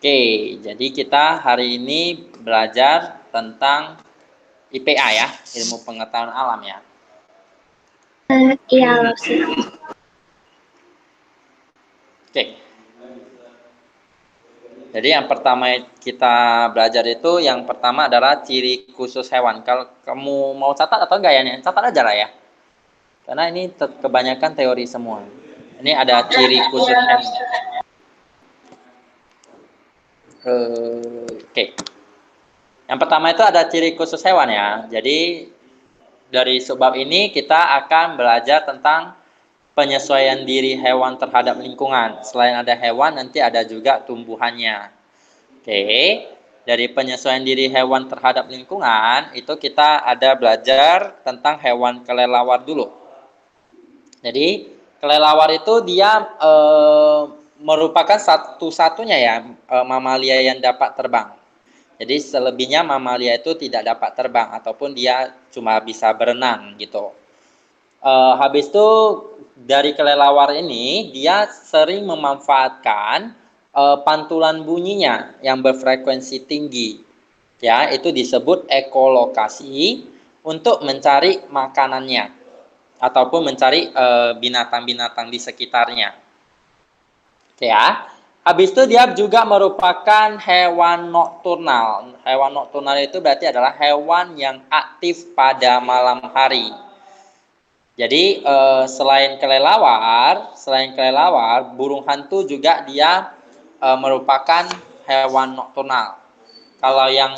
Oke, jadi kita hari ini belajar tentang IPA ya, ilmu pengetahuan alam ya. Iya, Ustaz. Oke. Jadi yang pertama kita belajar itu yang pertama adalah ciri khusus hewan. Kalau kamu mau catat atau enggak ya nih? Catat aja lah ya. Karena ini kebanyakan teori semua. Ini ada ciri khusus hewan. Oke. Yang pertama itu ada ciri khusus hewan ya. Jadi dari sebab ini kita akan belajar tentang penyesuaian diri hewan terhadap lingkungan. Selain ada hewan, nanti ada juga tumbuhannya. Oke, dari penyesuaian diri hewan terhadap lingkungan, itu kita ada belajar tentang hewan kelelawar dulu. Jadi, kelelawar itu dia merupakan satu-satunya ya mamalia yang dapat terbang. Jadi selebihnya mamalia itu tidak dapat terbang ataupun dia cuma bisa berenang gitu. Habis itu dari kelelawar ini dia sering memanfaatkan pantulan bunyinya yang berfrekuensi tinggi. Ya, itu disebut ekolokasi untuk mencari makanannya ataupun mencari binatang-binatang di sekitarnya. Ya. Habis itu dia juga merupakan hewan nokturnal. Hewan nokturnal itu berarti adalah hewan yang aktif pada malam hari. Jadi selain kelelawar, burung hantu juga dia merupakan hewan nokturnal. Kalau yang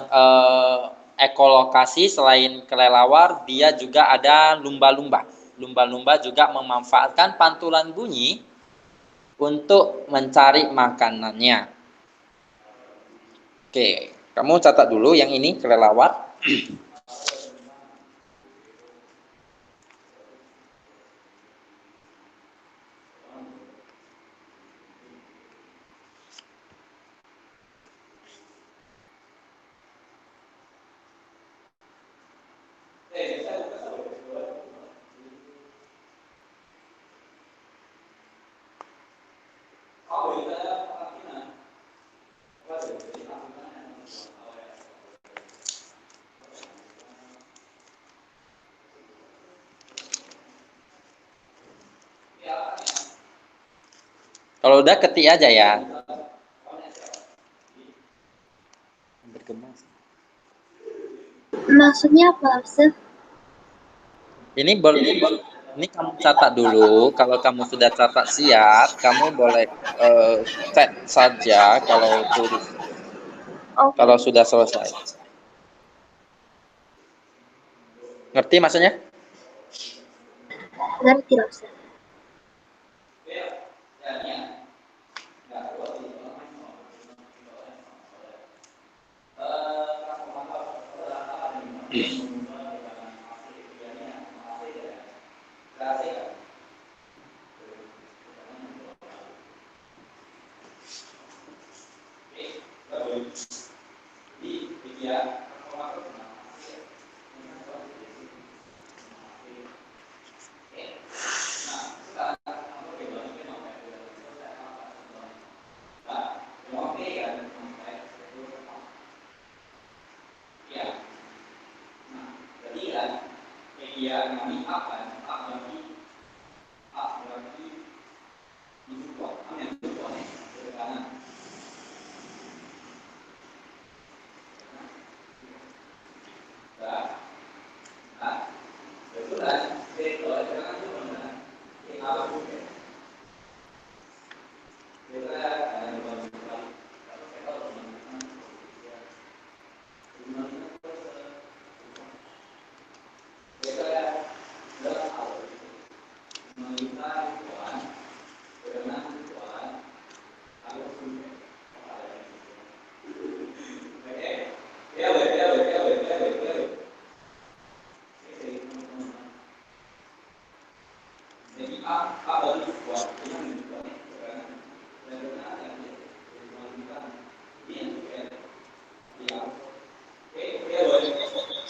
ekolokasi selain kelelawar, dia juga ada lumba-lumba. Lumba-lumba juga memanfaatkan pantulan bunyi untuk mencari makanannya. Oke, kamu catat dulu yang ini kelelawar. Kalau udah ketik aja ya. Bergemas. Maksudnya apa, Ustaz? Ini kamu catat dulu. Kalau kamu sudah catat siap, kamu boleh chat saja kalau tulis. Oke. Kalau sudah selesai. Ngerti maksudnya? Ngerti lah, Ustaz.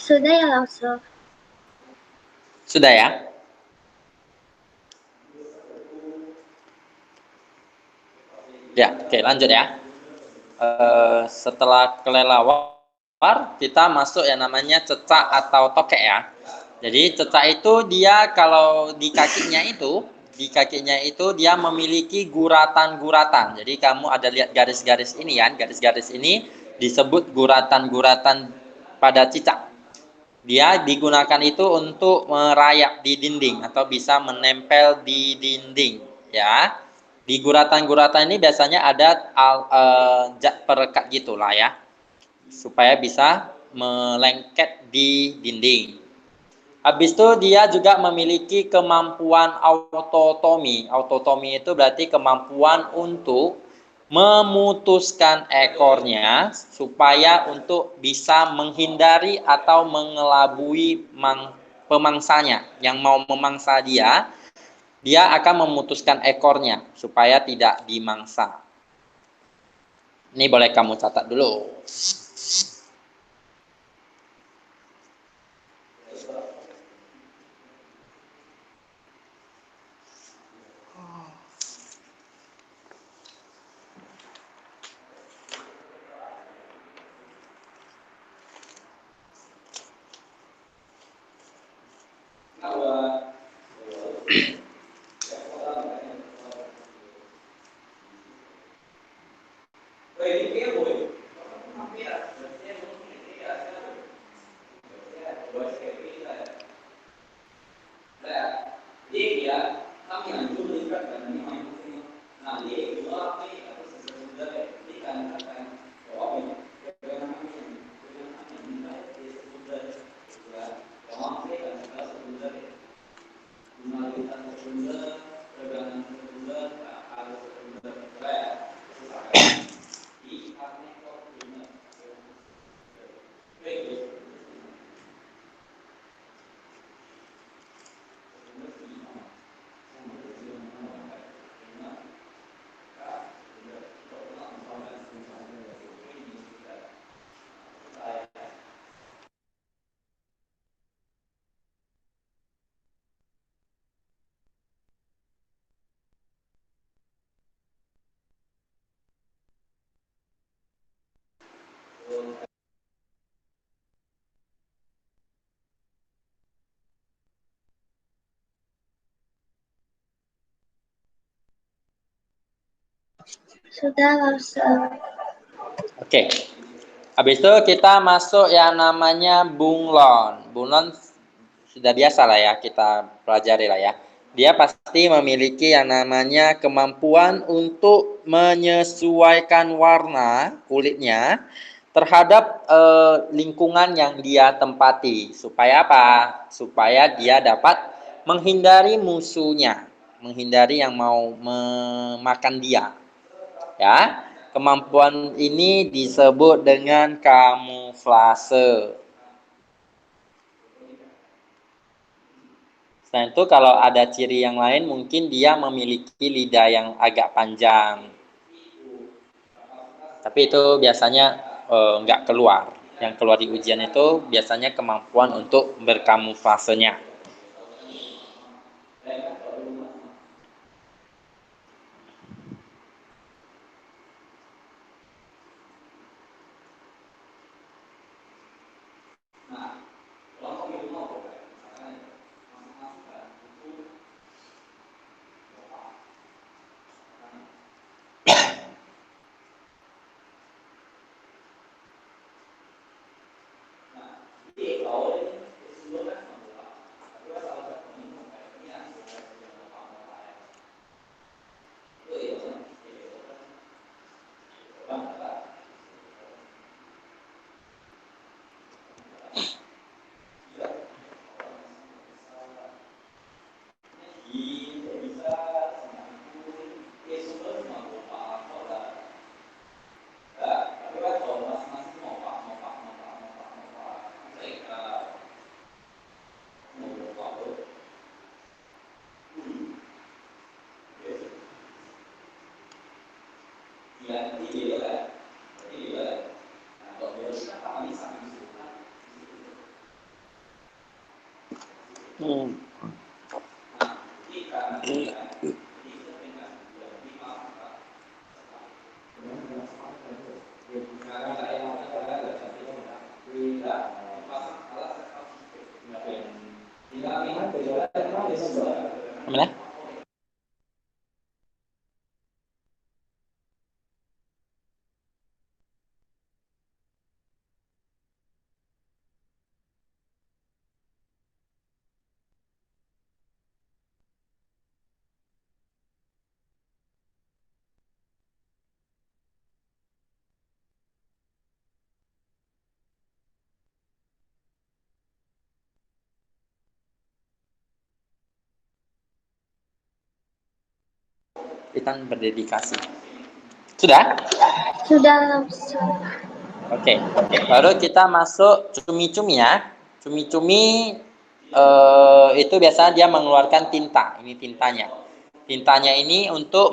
Sudah ya, Ustaz. Sudah ya? Ya, oke lanjut ya. setelah kelelawar kita masuk yang namanya cecak atau tokek ya. Jadi cecak itu dia kalau di kakinya itu dia memiliki guratan-guratan. Jadi kamu ada lihat garis-garis ini ya, garis-garis ini disebut guratan-guratan pada cicak. Dia digunakan itu untuk merayap di dinding atau bisa menempel di dinding ya. Di guratan-guratan ini biasanya ada perekat gitulah ya, supaya bisa melengket di dinding. Habis itu dia juga memiliki kemampuan autotomi. Autotomi itu berarti kemampuan untuk memutuskan ekornya supaya untuk bisa menghindari atau mengelabui pemangsanya yang mau memangsa dia. Dia akan memutuskan ekornya supaya tidak dimangsa. Ini boleh kamu catat dulu. Sudah, Ustaz. Oke. Habis itu kita masuk yang namanya bunglon. Bunglon sudah biasa lah ya, kita pelajari lah ya. Dia pasti memiliki yang namanya kemampuan untuk menyesuaikan warna kulitnya terhadap lingkungan yang dia tempati. Supaya apa? Supaya dia dapat menghindari musuhnya, menghindari yang mau memakan dia. Ya, kemampuan ini disebut dengan kamuflase. Selain itu kalau ada ciri yang lain mungkin dia memiliki lidah yang agak panjang. Tapi itu biasanya nggak keluar. Yang keluar di ujian itu biasanya kemampuan untuk berkamuflasenya. Itan berdedikasi. Sudah? Sudah, Ustaz. Oke. Baru kita masuk cumi-cumi ya. Cumi-cumi itu biasanya dia mengeluarkan tinta. Ini tintanya. Tintanya ini untuk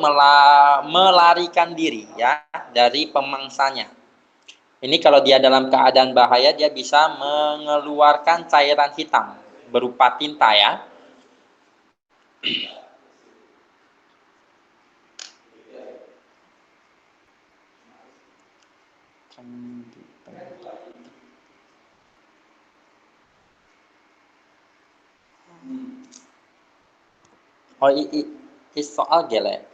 melarikan diri ya dari pemangsanya. Ini kalau dia dalam keadaan bahaya, dia bisa mengeluarkan cairan hitam berupa tinta ya. Oh, soal gelek.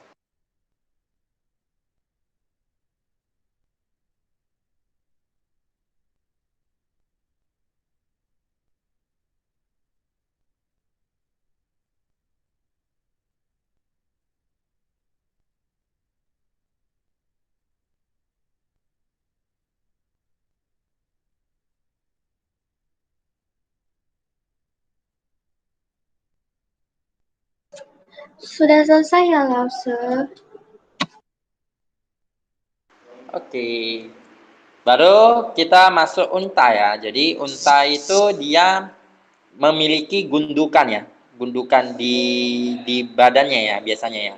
Sudah selesai ya, Ustaz? Oke. Baru kita masuk unta ya. Jadi unta itu dia memiliki gundukan ya. Gundukan di badannya ya biasanya ya.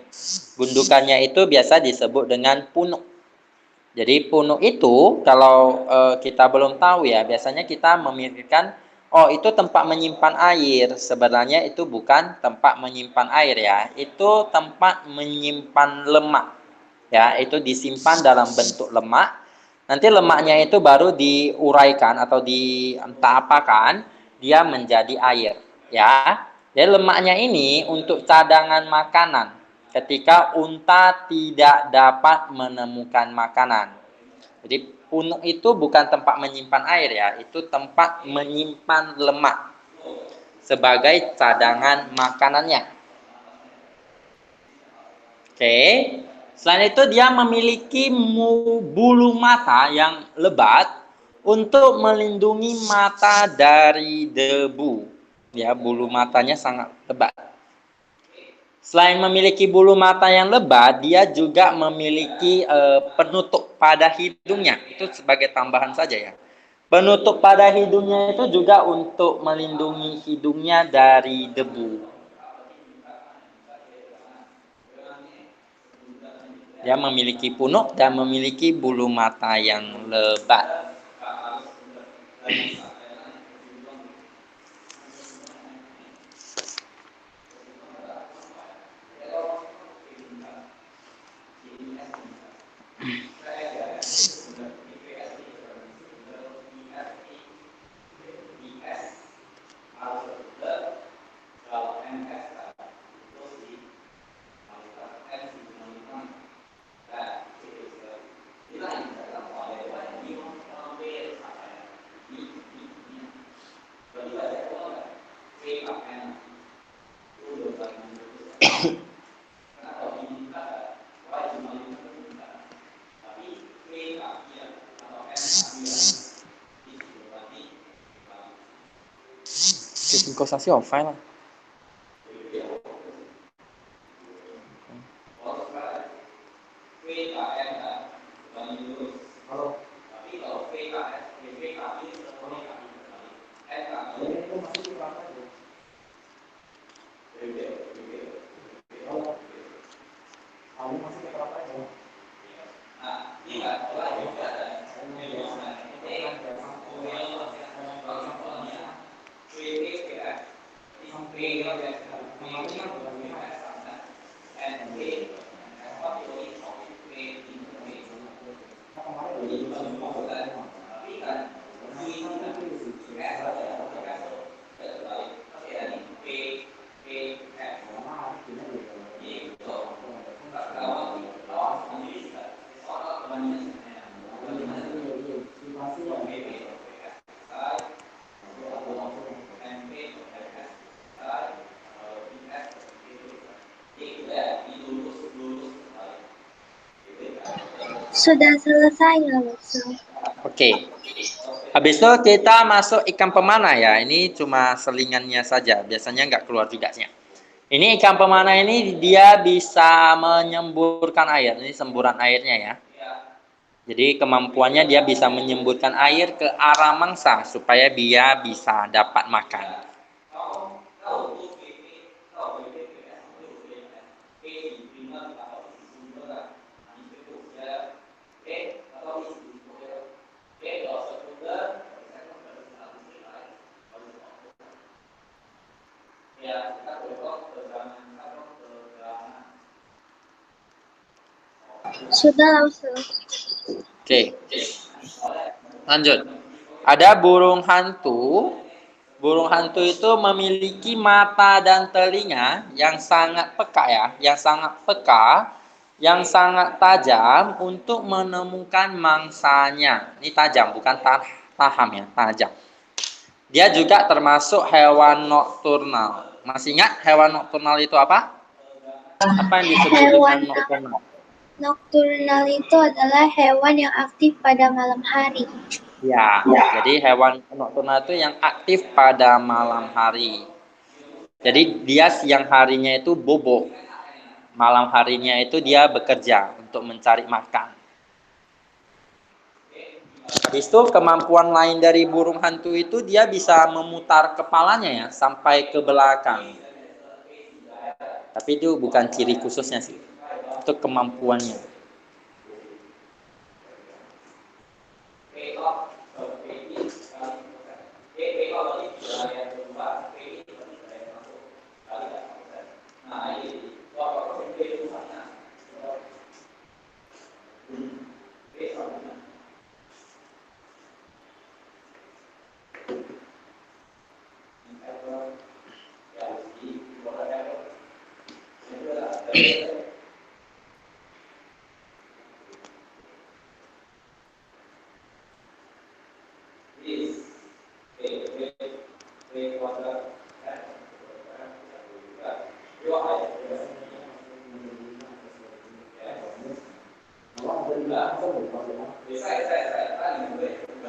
Gundukannya itu biasa disebut dengan punuk. Jadi punuk itu kalau kita belum tahu ya, biasanya kita memikirkan oh itu tempat menyimpan air. Sebenarnya itu bukan tempat menyimpan air ya. Itu tempat menyimpan lemak. Ya, itu disimpan dalam bentuk lemak. Nanti lemaknya itu baru diuraikan atau entah apakan dia menjadi air, ya. Jadi lemaknya ini untuk cadangan makanan ketika unta tidak dapat menemukan makanan. Jadi punuk itu bukan tempat menyimpan air ya, itu tempat menyimpan lemak sebagai cadangan makanannya. Oke. Selain itu dia memiliki bulu mata yang lebat untuk melindungi mata dari debu. Ya, bulu matanya sangat lebat. Selain memiliki bulu mata yang lebat, dia juga memiliki penutup pada hidungnya. Itu sebagai tambahan saja ya. Penutup pada hidungnya itu juga untuk melindungi hidungnya dari debu. Dia memiliki punuk dan memiliki bulu mata yang lebat. Sinkronisasi offline lah. Sudah selesai ya, Ustaz? Oke. Habis itu kita masuk ikan pemana ya. Ini cuma selingannya saja. Biasanya nggak keluar juga sih. Ini ikan pemana ini dia bisa menyemburkan air. Ini semburan airnya ya. Jadi kemampuannya dia bisa menyemburkan air ke arah mangsa supaya dia bisa dapat makan. Sudah, Lause. Oke, lanjut. Ada burung hantu. Burung hantu itu memiliki mata dan telinga yang sangat peka ya, yang sangat tajam untuk menemukan mangsanya. Ini tajam, bukan taham ya, tajam. Dia juga termasuk hewan nokturnal. Masih ingat hewan nokturnal itu apa? Apa yang disebut dengan Hewan nokturnal? nokturnal itu adalah hewan yang aktif pada malam hari. Ya, jadi hewan nokturnal itu yang aktif pada malam hari. Jadi dia siang harinya itu bobo, malam harinya itu dia bekerja untuk mencari makan. Habis itu kemampuan lain dari burung hantu itu dia bisa memutar kepalanya ya sampai ke belakang. Tapi itu bukan ciri khususnya sih, itu kemampuannya.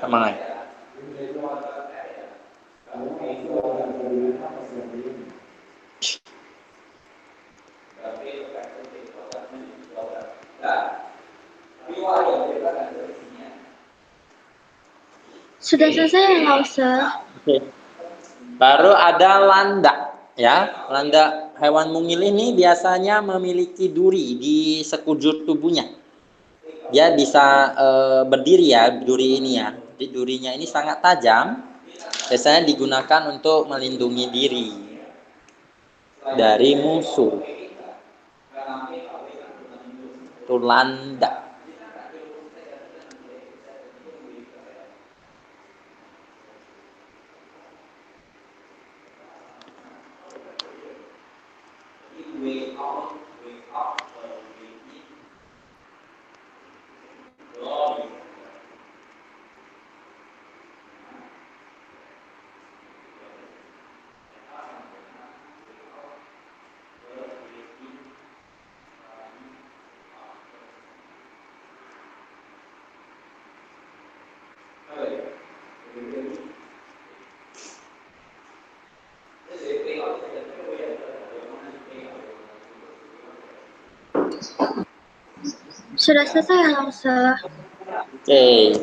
Semangat. Sudah selesai, Lause. Oke. Baru ada landak ya. Landak hewan mungil ini biasanya memiliki duri di sekujur tubuhnya. Dia bisa berdiri ya, duri ini ya. Jadi durinya ini sangat tajam. Biasanya digunakan untuk melindungi diri dari musuh. Itu landak. Sudah selesai, Lause. Oke.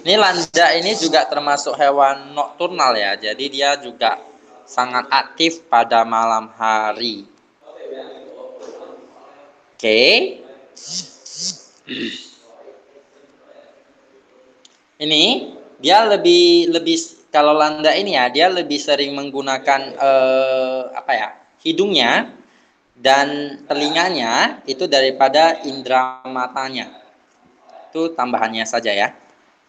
Ini landak ini juga termasuk hewan nokturnal ya. Jadi dia juga sangat aktif pada malam hari. Oke. Ini dia lebih kalau landak ini ya, dia lebih sering menggunakan apa ya? Hidungnya dan telinganya itu daripada indera matanya. Itu tambahannya saja ya.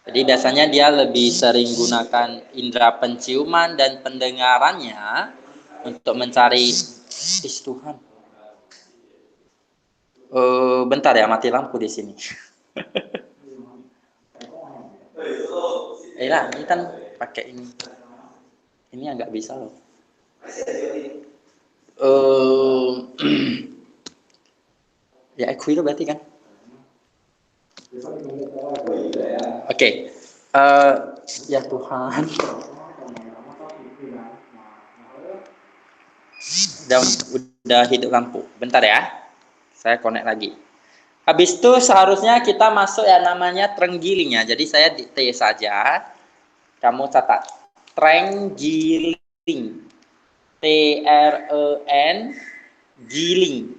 Jadi biasanya dia lebih sering gunakan indera penciuman dan pendengarannya untuk mencari Tuhan. Bentar ya, mati lampu di sini. Lah, ini kan pakai ini. Ini agak bisa loh. Ya, itu berarti kan. Oke. Ya Tuhan. Dan udah hidup lampu. Bentar ya, saya connect lagi. Habis itu seharusnya kita masuk yang namanya terenggiling ya. Jadi saya di T saja. Kamu catat. Terenggiling. TREN giling.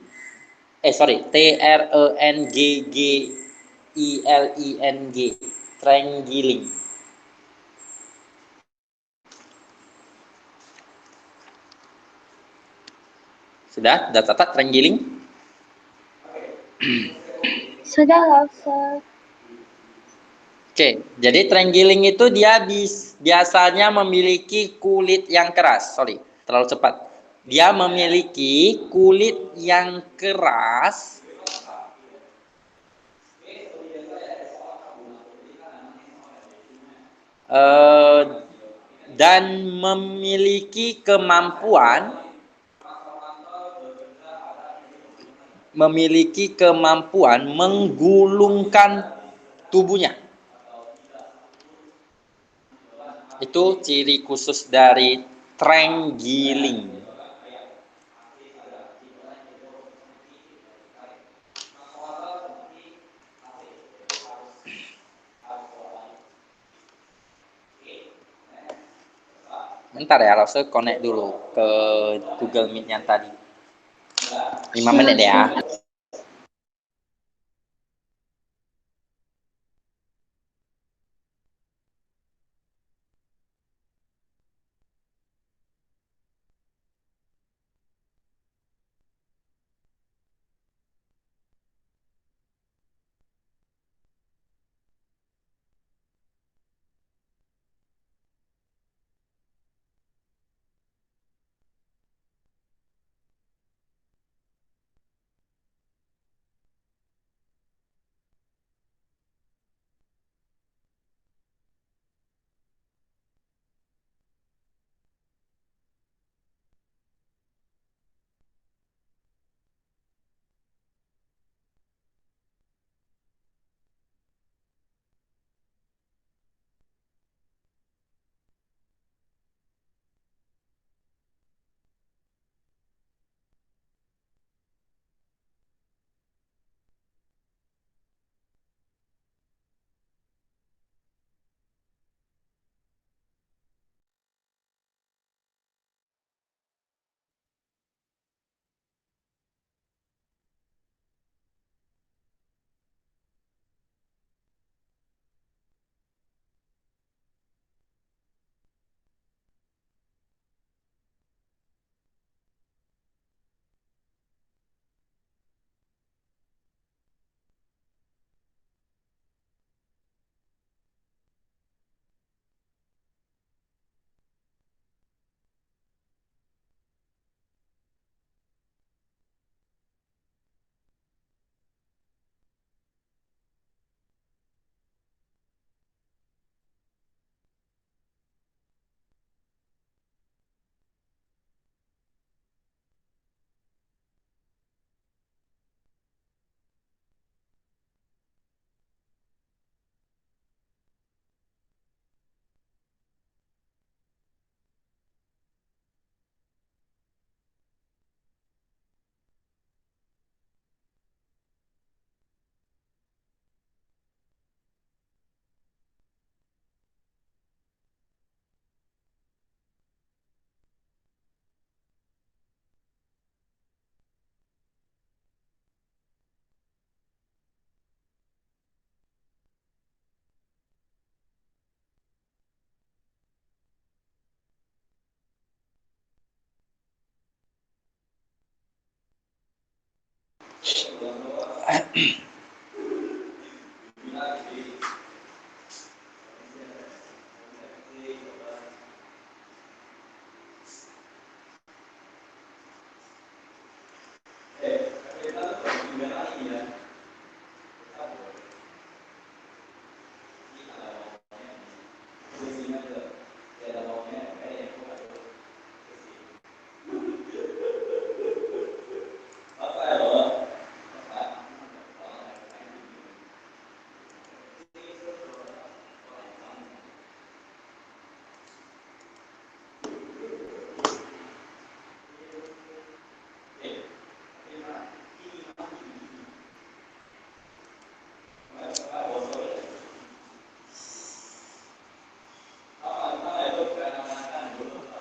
TRENGGILING. Terenggiling. Sudah catat terenggiling? Sudah, Lobster. Oke, jadi terenggiling itu dia biasanya memiliki kulit yang keras. Sorry, terlalu cepat. Dia memiliki kulit yang keras dan memiliki kemampuan menggulungkan tubuhnya. Itu ciri khusus dari terenggiling. Bentar ya, Rasul connect dulu ke Google Meet yang tadi. 5 menit ya.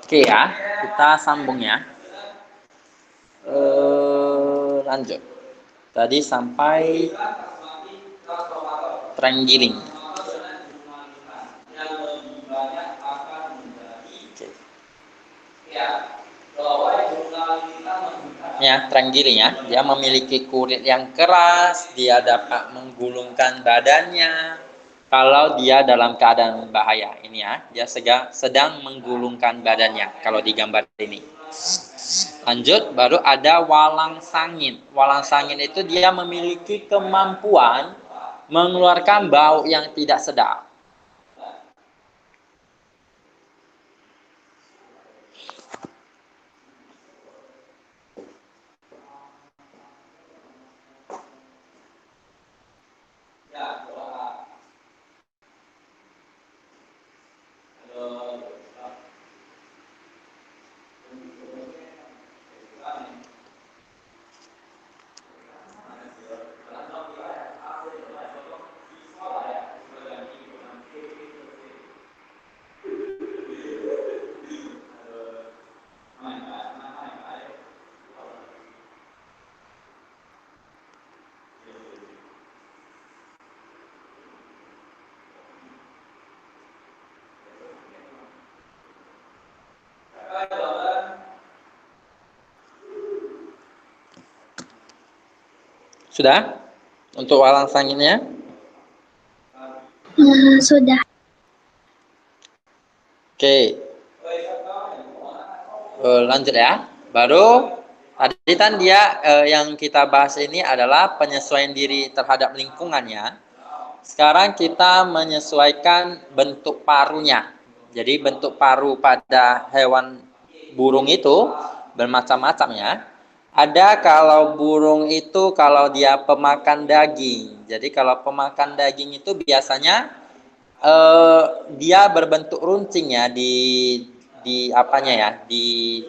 Oke ya, kita sambung ya. Lanjut. Tadi sampai terenggiling. Oke. Ya, terenggiling ya. Dia memiliki kulit yang keras, dia dapat menggulungkan badannya. Kalau dia dalam keadaan bahaya, ini ya, dia sedang menggulungkan badannya. Kalau di gambar ini. Lanjut, baru ada walang sangit. Walang sangit itu dia memiliki kemampuan mengeluarkan bau yang tidak sedap. Sudah? Untuk walang sangitnya? Sudah. Oke. Lanjut ya. Baru tadi kan dia yang kita bahas ini adalah penyesuaian diri terhadap lingkungannya. Sekarang kita menyesuaikan bentuk parunya. Jadi bentuk paru pada hewan burung itu bermacam-macam ya. Ada kalau burung itu kalau dia pemakan daging. Jadi kalau pemakan daging itu biasanya dia berbentuk runcing ya di apanya ya, di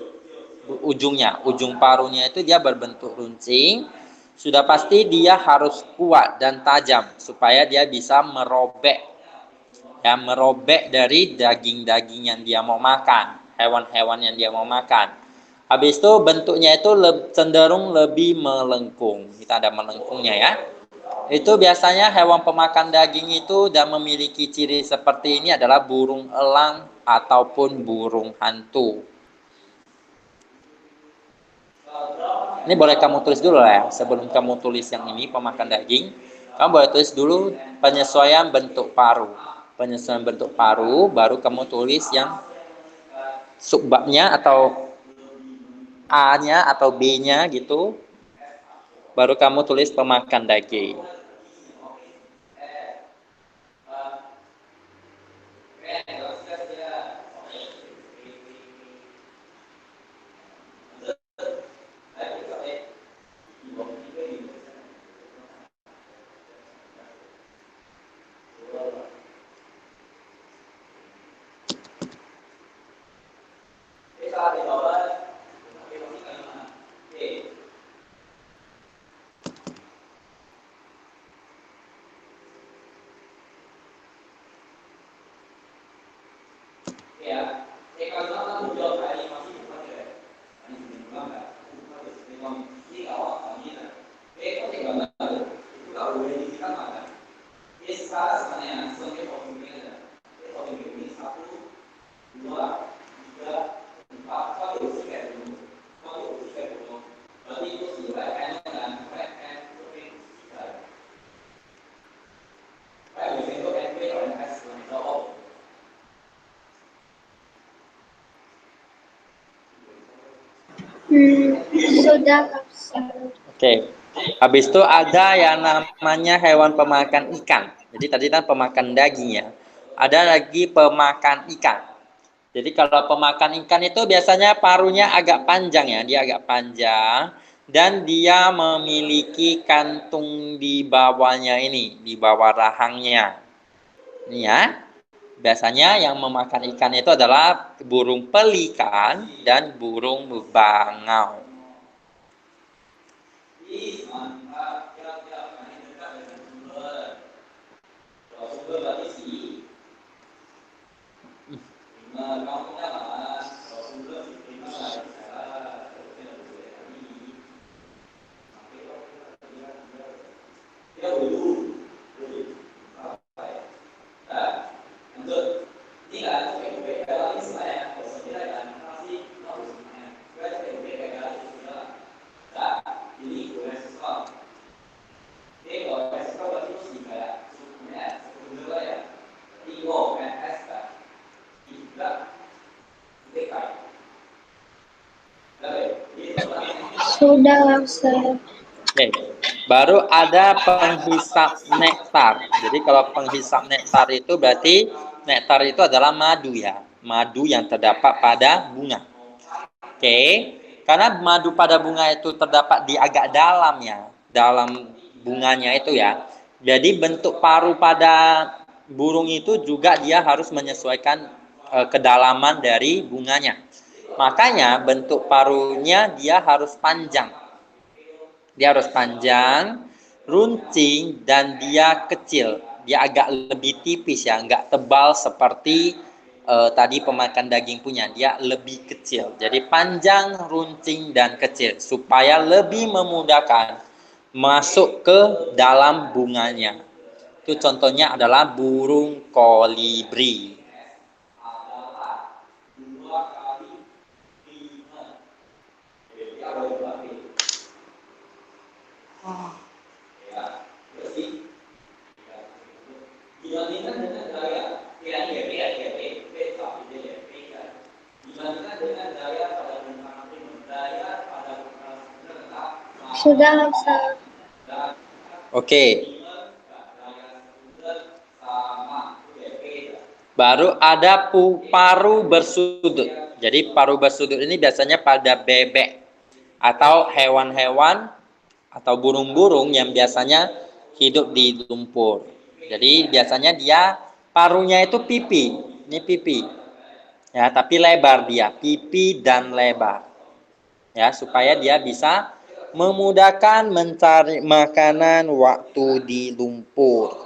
ujungnya, ujung parunya itu dia berbentuk runcing. Sudah pasti dia harus kuat dan tajam supaya dia bisa merobek ya, merobek dari daging-daging yang dia mau makan, hewan-hewan yang dia mau makan. Habis itu bentuknya itu cenderung lebih melengkung. Kita ada melengkungnya ya. Itu biasanya hewan pemakan daging itu dan memiliki ciri seperti ini adalah burung elang ataupun burung hantu. Ini boleh kamu tulis dulu lah ya, sebelum kamu tulis yang ini pemakan daging, kamu boleh tulis dulu penyesuaian bentuk paru. Penyesuaian bentuk paru, baru kamu tulis yang subbabnya atau A-nya atau B-nya gitu, baru kamu tulis pemakan daging. Sudah. Oke. Habis itu ada yang namanya hewan pemakan ikan. Jadi tadi kan pemakan daging ya. Ada lagi pemakan ikan. Jadi kalau pemakan ikan itu biasanya parunya agak panjang ya, dia agak panjang dan dia memiliki kantung di bawahnya ini, di bawah rahangnya. Ini ya. Biasanya yang memakan ikan itu adalah burung pelikan dan burung bangau. Sudah, Ustaz. Oke. Baru ada penghisap nektar. Jadi kalau penghisap nektar itu berarti nektar itu adalah madu ya. Madu yang terdapat pada bunga. Oke. Karena madu pada bunga itu terdapat di agak dalam ya. Dalam bunganya itu ya. Jadi bentuk paru pada burung itu juga dia harus menyesuaikan kedalaman dari bunganya. Makanya bentuk parunya dia harus panjang. Dia harus panjang, runcing, dan dia kecil. Dia agak lebih tipis ya, nggak tebal seperti tadi pemakan daging punya. Dia lebih kecil. Jadi panjang, runcing, dan kecil. Supaya lebih memudahkan masuk ke dalam bunganya. Itu contohnya adalah burung kolibri. Sudah, Ustaz. Oke. Baru ada paru bersudut. Jadi paru bersudut ini biasanya pada bebek atau hewan-hewan atau burung-burung yang biasanya hidup di lumpur. Jadi biasanya dia parunya itu pipi. Ini pipi. Ya, tapi lebar dia, pipi dan lebar. Ya, supaya dia bisa memudahkan mencari makanan waktu di lumpur.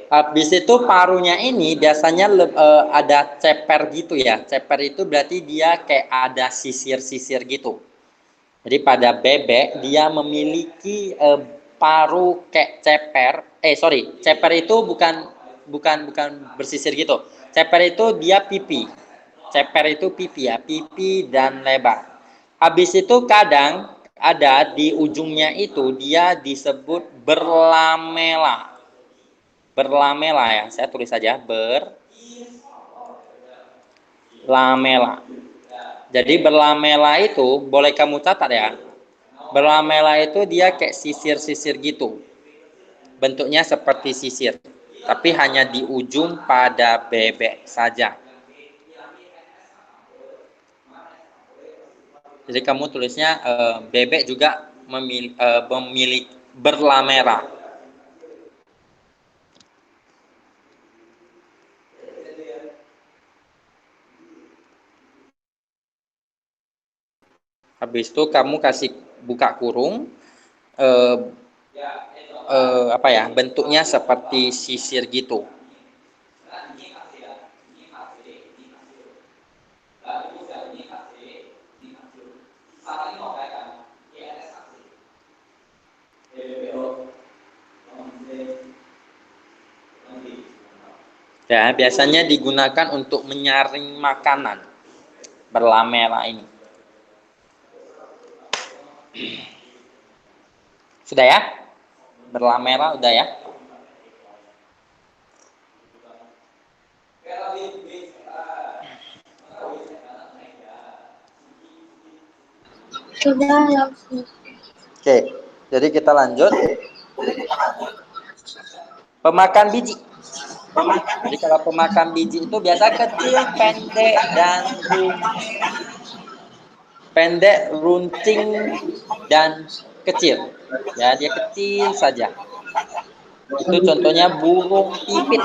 Habis itu parunya ini biasanya ada ceper gitu ya. Ceper itu berarti dia kayak ada sisir-sisir gitu. Jadi pada bebek dia memiliki paru kayak ceper. Ceper itu bukan bersisir gitu. Ceper itu dia pipi. Ceper itu pipi ya, pipi dan lebar. Habis itu kadang ada di ujungnya itu dia disebut berlamela. Berlamela ya, saya tulis saja berlamela. Jadi berlamela itu boleh kamu catat ya. Berlamela itu dia kayak sisir-sisir gitu. Bentuknya seperti sisir, tapi hanya di ujung pada bebek saja. Jadi kamu tulisnya bebek juga memiliki berlamela. Habis itu kamu kasih buka kurung, bentuknya seperti sisir gitu. Ya, biasanya digunakan untuk menyaring makanan. Berlamela ini. Sudah ya? Berlamela udah ya? Sudah, langsung. Oke, jadi kita lanjut. Pemakan biji. Jadi kalau pemakan biji itu biasa kecil, pendek, runcing, dan kecil. Ya, dia kecil saja. Itu contohnya burung pipit.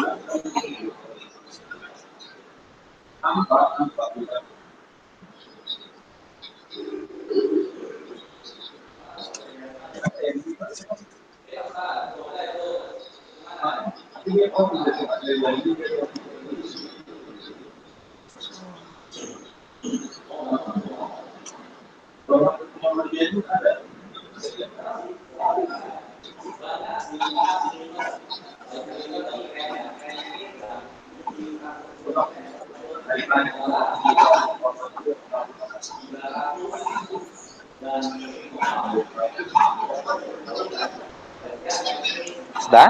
Sudah? Sudah.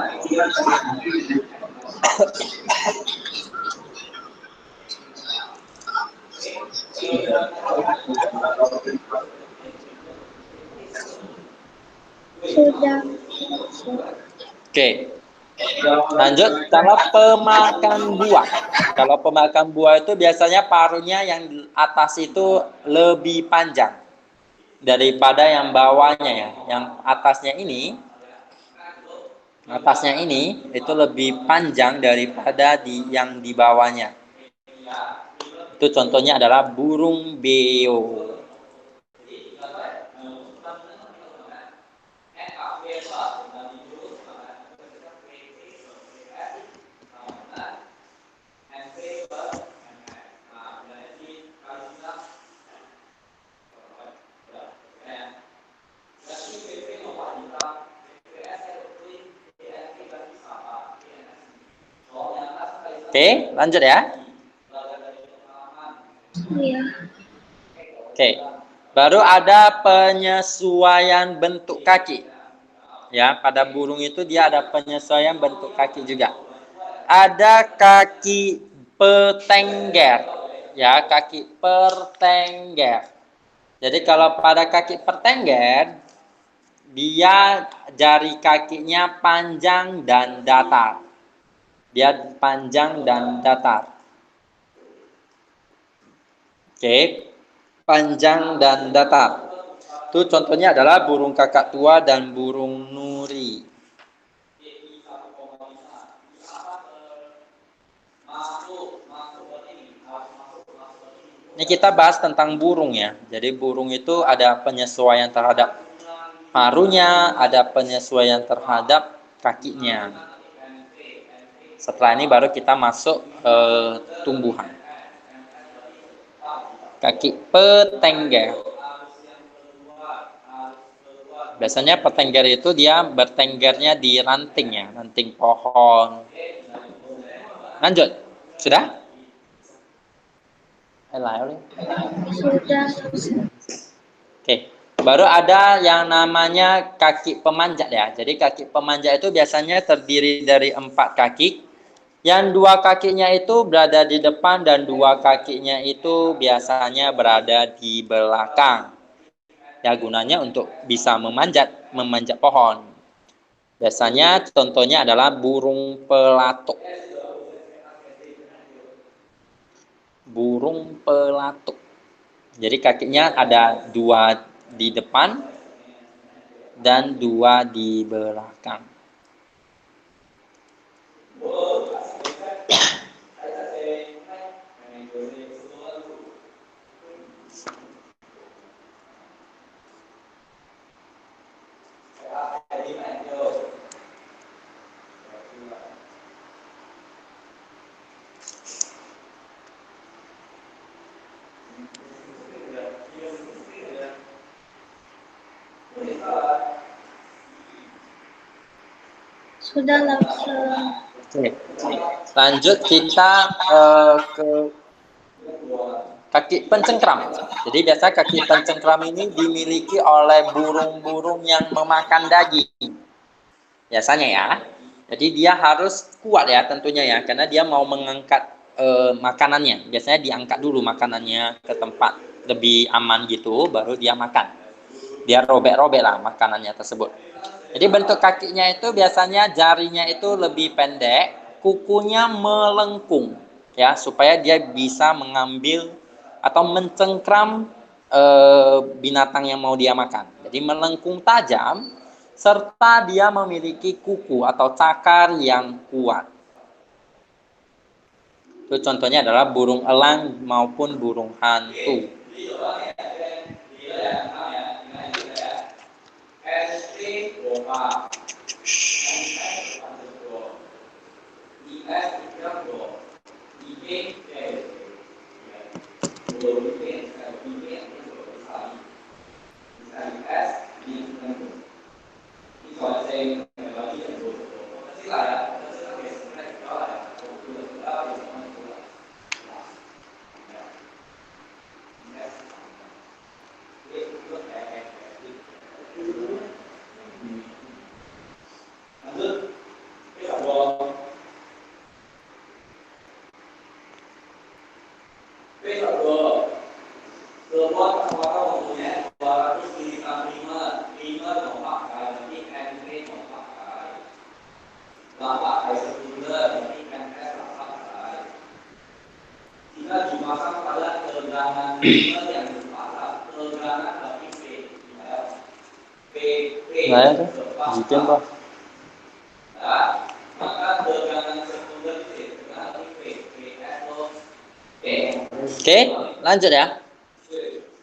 Oke. Lanjut, kalau pemakan buah. Kalau pemakan buah itu biasanya paruhnya yang di atas itu lebih panjang daripada yang bawahnya ya. Yang atasnya ini itu lebih panjang daripada yang di bawahnya. Itu contohnya adalah burung beo. Oke, lanjut ya. Iya. Oke. Baru ada penyesuaian bentuk kaki. Ya, pada burung itu dia ada penyesuaian bentuk kaki juga. Ada kaki petengger. Ya, kaki pertengger. Jadi kalau pada kaki pertengger, dia jari kakinya panjang dan datar. Dia panjang dan datar. Oke, panjang dan datar. Itu contohnya adalah burung kakak tua dan burung nuri. Ini kita bahas tentang burung ya. Jadi burung itu ada penyesuaian terhadap paruhnya, ada penyesuaian terhadap kakinya. Setelah ini baru kita masuk tumbuhan. Kaki petengger. Biasanya petengger itu dia bertenggernya di ranting ya, ranting pohon. Lanjut, sudah? Sudah. Oke, baru ada yang namanya kaki pemanjat ya. Jadi kaki pemanjat itu biasanya terdiri dari 4 kaki. Yang 2 kakinya itu berada di depan dan 2 kakinya itu biasanya berada di belakang. Ya, gunanya untuk bisa memanjat pohon. Biasanya contohnya adalah burung pelatuk. Burung pelatuk. Jadi kakinya ada 2 di depan dan 2 di belakang. Sudah langsung. Oke. Lanjut kita ke kaki pencengkram. Jadi biasa kaki pencengkram ini dimiliki oleh burung-burung yang memakan daging. Biasanya ya. Jadi dia harus kuat ya tentunya ya, karena dia mau mengangkat makanannya. Biasanya diangkat dulu makanannya ke tempat lebih aman gitu, baru dia makan. Dia robek-robek lah makanannya tersebut. Jadi bentuk kakinya itu biasanya jarinya itu lebih pendek, kukunya melengkung ya, supaya dia bisa mengambil atau mencengkram binatang yang mau dia makan. Jadi melengkung tajam serta dia memiliki kuku atau cakar yang kuat. Itu contohnya adalah burung elang maupun burung hantu. Nah, itu bikin Pak. Oke, lanjut ya.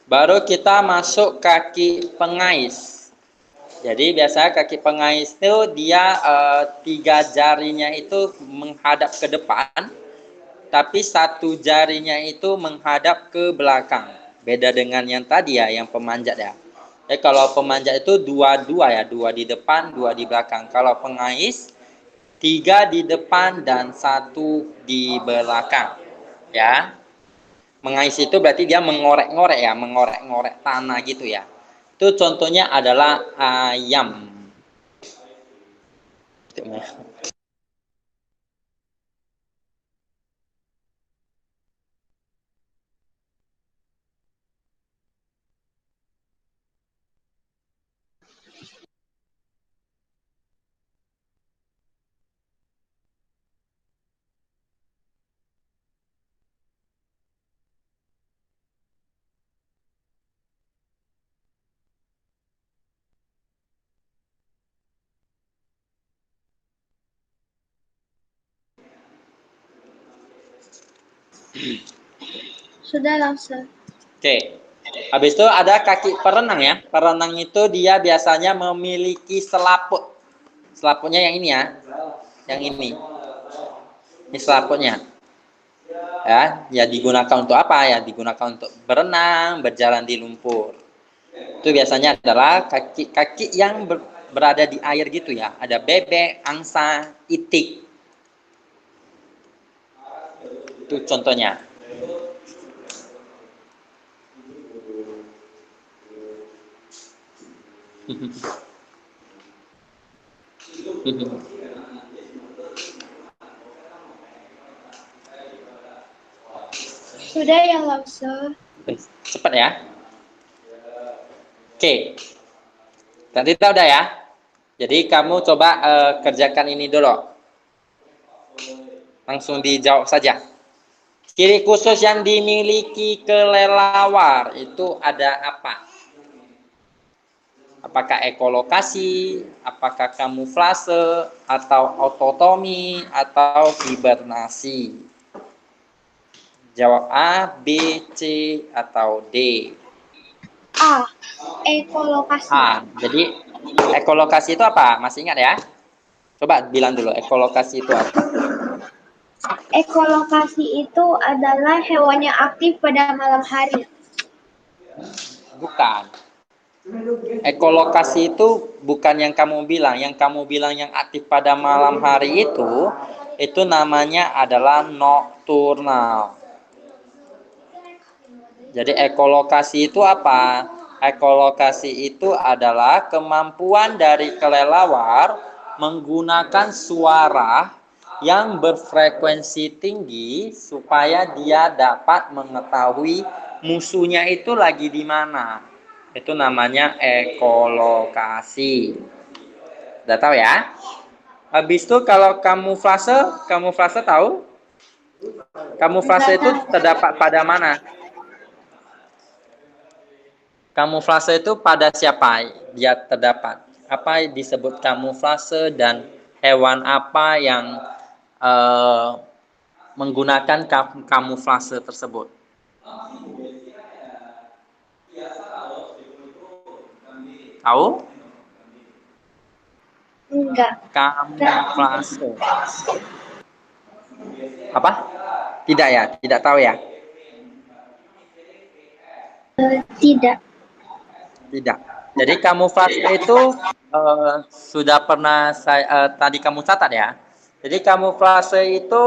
Baru kita masuk kaki pengais. Jadi biasanya kaki pengais itu dia 3 jarinya itu menghadap ke depan, tapi 1 jarinya itu menghadap ke belakang. Beda dengan yang tadi ya, yang pemanjat ya. Kalau pemanjat itu dua-dua ya, 2 di depan, 2 di belakang. Kalau pengais 3 di depan dan 1 di belakang. Ya, mengais itu berarti dia mengorek-ngorek ya, mengorek-ngorek tanah gitu ya. Itu contohnya adalah ayam. Sudah langsung. Oke. Habis itu ada kaki perenang ya. Perenang itu dia biasanya memiliki selaput. Selaputnya yang ini ya. Yang ini. Ini selaputnya. Ya digunakan untuk apa? Ya digunakan untuk berenang, berjalan di lumpur. Itu biasanya adalah kaki-kaki yang berada di air gitu ya. Ada bebek, angsa, itik. Itu contohnya. Sudah yang langsung. Cepat ya. Oke. Tadi kita udah ya. Jadi kamu coba kerjakan ini dulu. Langsung dijawab saja. Ciri khusus yang dimiliki kelelawar itu ada apa? Apakah ekolokasi, apakah kamuflase, atau autotomi, atau hibernasi? Jawab A, B, C, atau D. A. Ekolokasi. A. Jadi ekolokasi itu apa? Masih ingat ya? Coba bilang dulu, ekolokasi itu apa? Ekolokasi itu adalah hewan yang aktif pada malam hari. Bukan. Ekolokasi itu bukan yang kamu bilang. Yang kamu bilang yang aktif pada malam hari itu namanya adalah nokturnal. Jadi ekolokasi itu apa? Ekolokasi itu adalah kemampuan dari kelelawar menggunakan suara yang berfrekuensi tinggi supaya dia dapat mengetahui musuhnya itu lagi di mana. Itu namanya ekolokasi. Udah tahu ya? Habis itu kalau kamuflase tahu? Kamuflase itu terdapat pada mana? Kamuflase itu pada siapa dia terdapat? Apa disebut kamuflase dan hewan apa yang menggunakan kamuflase tersebut? Tahu? Enggak. Kamuflase. Apa? Tidak ya? Tidak tahu ya? Tidak. Tidak. Jadi kamuflase itu sudah pernah saya tadi kamu catat ya. Jadi kamuflase itu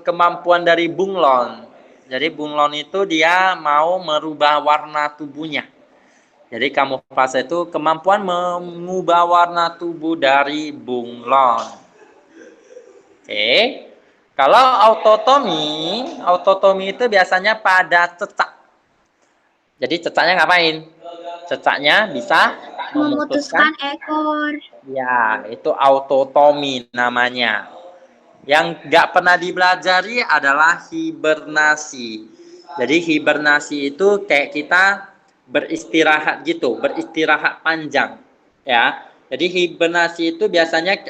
kemampuan dari bunglon. Jadi bunglon itu dia mau merubah warna tubuhnya. Jadi kamuflase itu kemampuan mengubah warna tubuh dari bunglon. Oke. Kalau autotomi itu biasanya pada cecak. Jadi cecaknya ngapain? Cecaknya bisa Memutuskan memutuskan, ekor. ya, itu autotomi namanya. Yang nggak pernah dipelajari adalah hibernasi. Jadi hibernasi itu kayak kita beristirahat gitu, beristirahat panjang, ya. Jadi hibernasi itu biasanya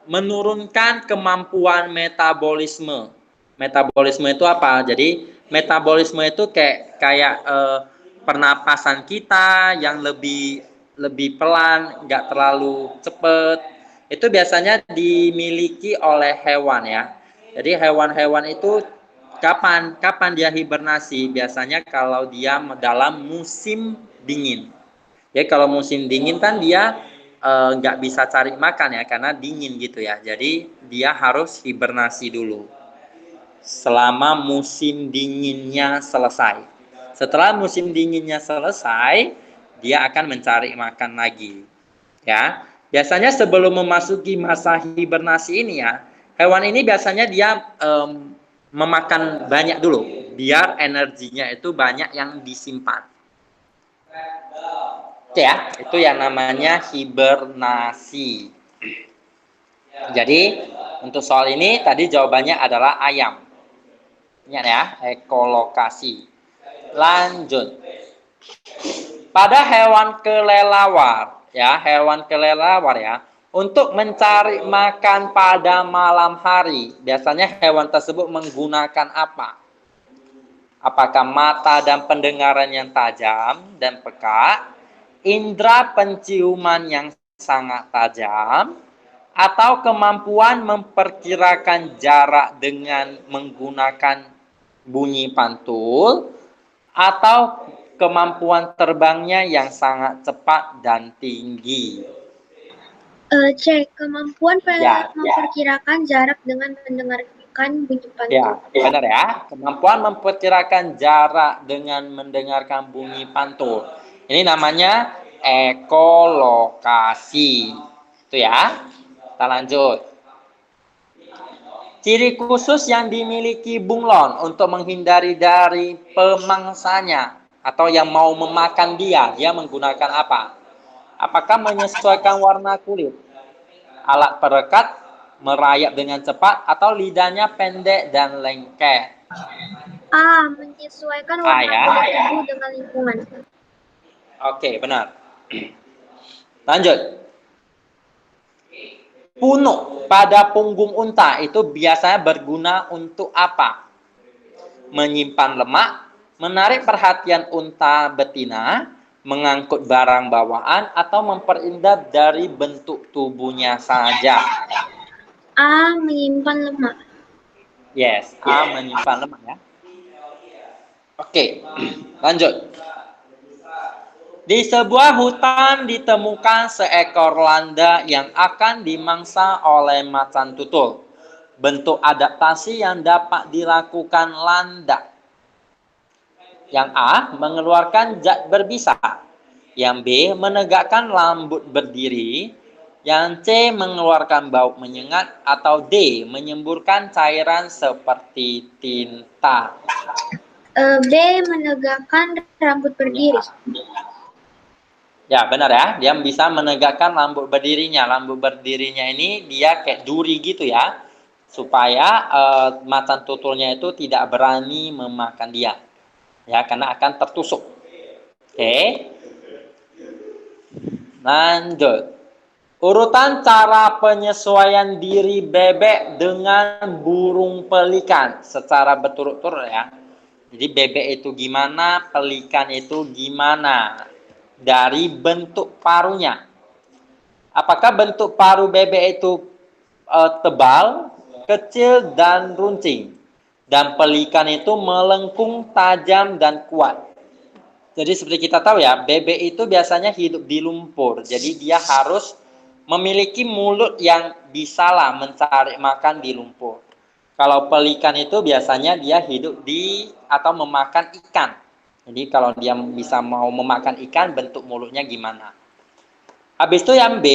menurunkan kemampuan metabolisme. Metabolisme itu apa? Jadi metabolisme itu kayak pernapasan kita yang lebih lebih pelan, nggak terlalu cepet. Itu biasanya dimiliki oleh hewan ya. Jadi hewan-hewan itu kapan dia hibernasi? Biasanya kalau dia dalam musim dingin. Ya kalau musim dingin kan dia nggak bisa cari makan ya karena dingin gitu ya. Jadi dia harus hibernasi dulu selama musim dinginnya selesai. Setelah musim dinginnya selesai, dia akan mencari makan lagi. Ya, biasanya sebelum memasuki masa hibernasi ini ya, hewan ini biasanya dia memakan banyak dulu, biar energinya itu banyak yang disimpan. Oke ya, itu yang namanya hibernasi. Jadi untuk soal ini tadi jawabannya adalah ayam. Ingat ya, ekolokasi. Lanjut. Pada hewan kelelawar, ya, untuk mencari makan pada malam hari, biasanya hewan tersebut menggunakan apa? Apakah mata dan pendengaran yang tajam dan peka, indera penciuman yang sangat tajam, atau kemampuan memperkirakan jarak dengan menggunakan bunyi pantul, atau kemampuan terbangnya yang sangat cepat dan tinggi. C. Kemampuan Ya, memperkirakan jarak dengan mendengarkan bunyi pantul. ya, benar ya. Kemampuan memperkirakan jarak dengan mendengarkan bunyi pantul. Ini namanya ekolokasi. Itu ya. Kita lanjut. Ciri khusus yang dimiliki bunglon untuk menghindari dari pemangsanya atau yang mau memakan dia menggunakan apa? Apakah menyesuaikan warna kulit, alat perekat, merayap dengan cepat, atau lidahnya pendek dan lengket? A. Menyesuaikan warna Ya. kulit tubuh dengan lingkungan. Oke, benar. Lanjut. Punuk pada punggung unta itu biasanya berguna untuk apa? Menyimpan lemak, menarik perhatian unta betina, mengangkut barang bawaan, atau memperindah dari bentuk tubuhnya saja. A. Menyimpan lemak. Yes, A. Menyimpan lemak ya. Oke, lanjut. Di sebuah hutan ditemukan seekor landa yang akan dimangsa oleh macan tutul. Bentuk adaptasi yang dapat dilakukan landa. Yang A, mengeluarkan zat berbisa. Yang B, menegakkan rambut berdiri. Yang C, mengeluarkan bau menyengat. Atau D, menyemburkan cairan seperti tinta. B. Menegakkan rambut berdiri. Ya, benar ya. Dia bisa menegakkan rambut berdirinya. Rambut berdirinya ini dia kayak duri gitu ya. Supaya macan tutulnya itu tidak berani memakan dia. Ya, karena akan tertusuk. Oke. Lanjut. Urutan cara penyesuaian diri bebek dengan burung pelikan secara berturut-turut ya. Jadi bebek itu gimana, pelikan itu gimana. Dari bentuk parunya. Apakah bentuk paru bebek itu tebal, kecil, dan runcing? Dan pelikan itu melengkung, tajam, dan kuat. Jadi seperti kita tahu ya, bebek itu biasanya hidup di lumpur. Jadi dia harus memiliki mulut yang bisalah mencari makan di lumpur. Kalau pelikan itu biasanya dia hidup di atau memakan ikan. Jadi kalau dia bisa mau memakan ikan, bentuk mulutnya gimana? Habis itu yang B,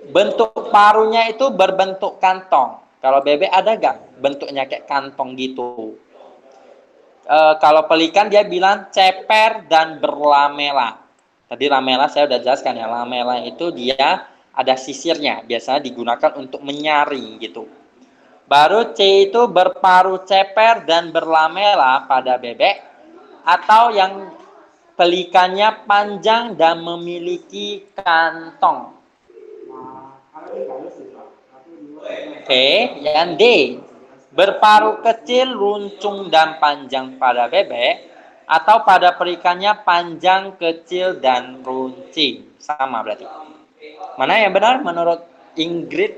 bentuk parunya itu berbentuk kantong. Kalau bebek ada gak bentuknya kayak kantong gitu? Kalau pelikan dia bilang ceper dan berlamela. Tadi lamela saya udah jelaskan ya. Lamela itu dia ada sisirnya. Biasanya digunakan untuk menyaring gitu. Baru C itu berparu ceper dan berlamela pada bebek. Atau yang pelikannya panjang dan memiliki kantong. Oke, yang D. Berparu kecil, runcung, dan panjang pada bebek. Atau pada perikannya panjang, kecil, dan runcing. Sama berarti. Mana yang benar menurut Ingrid?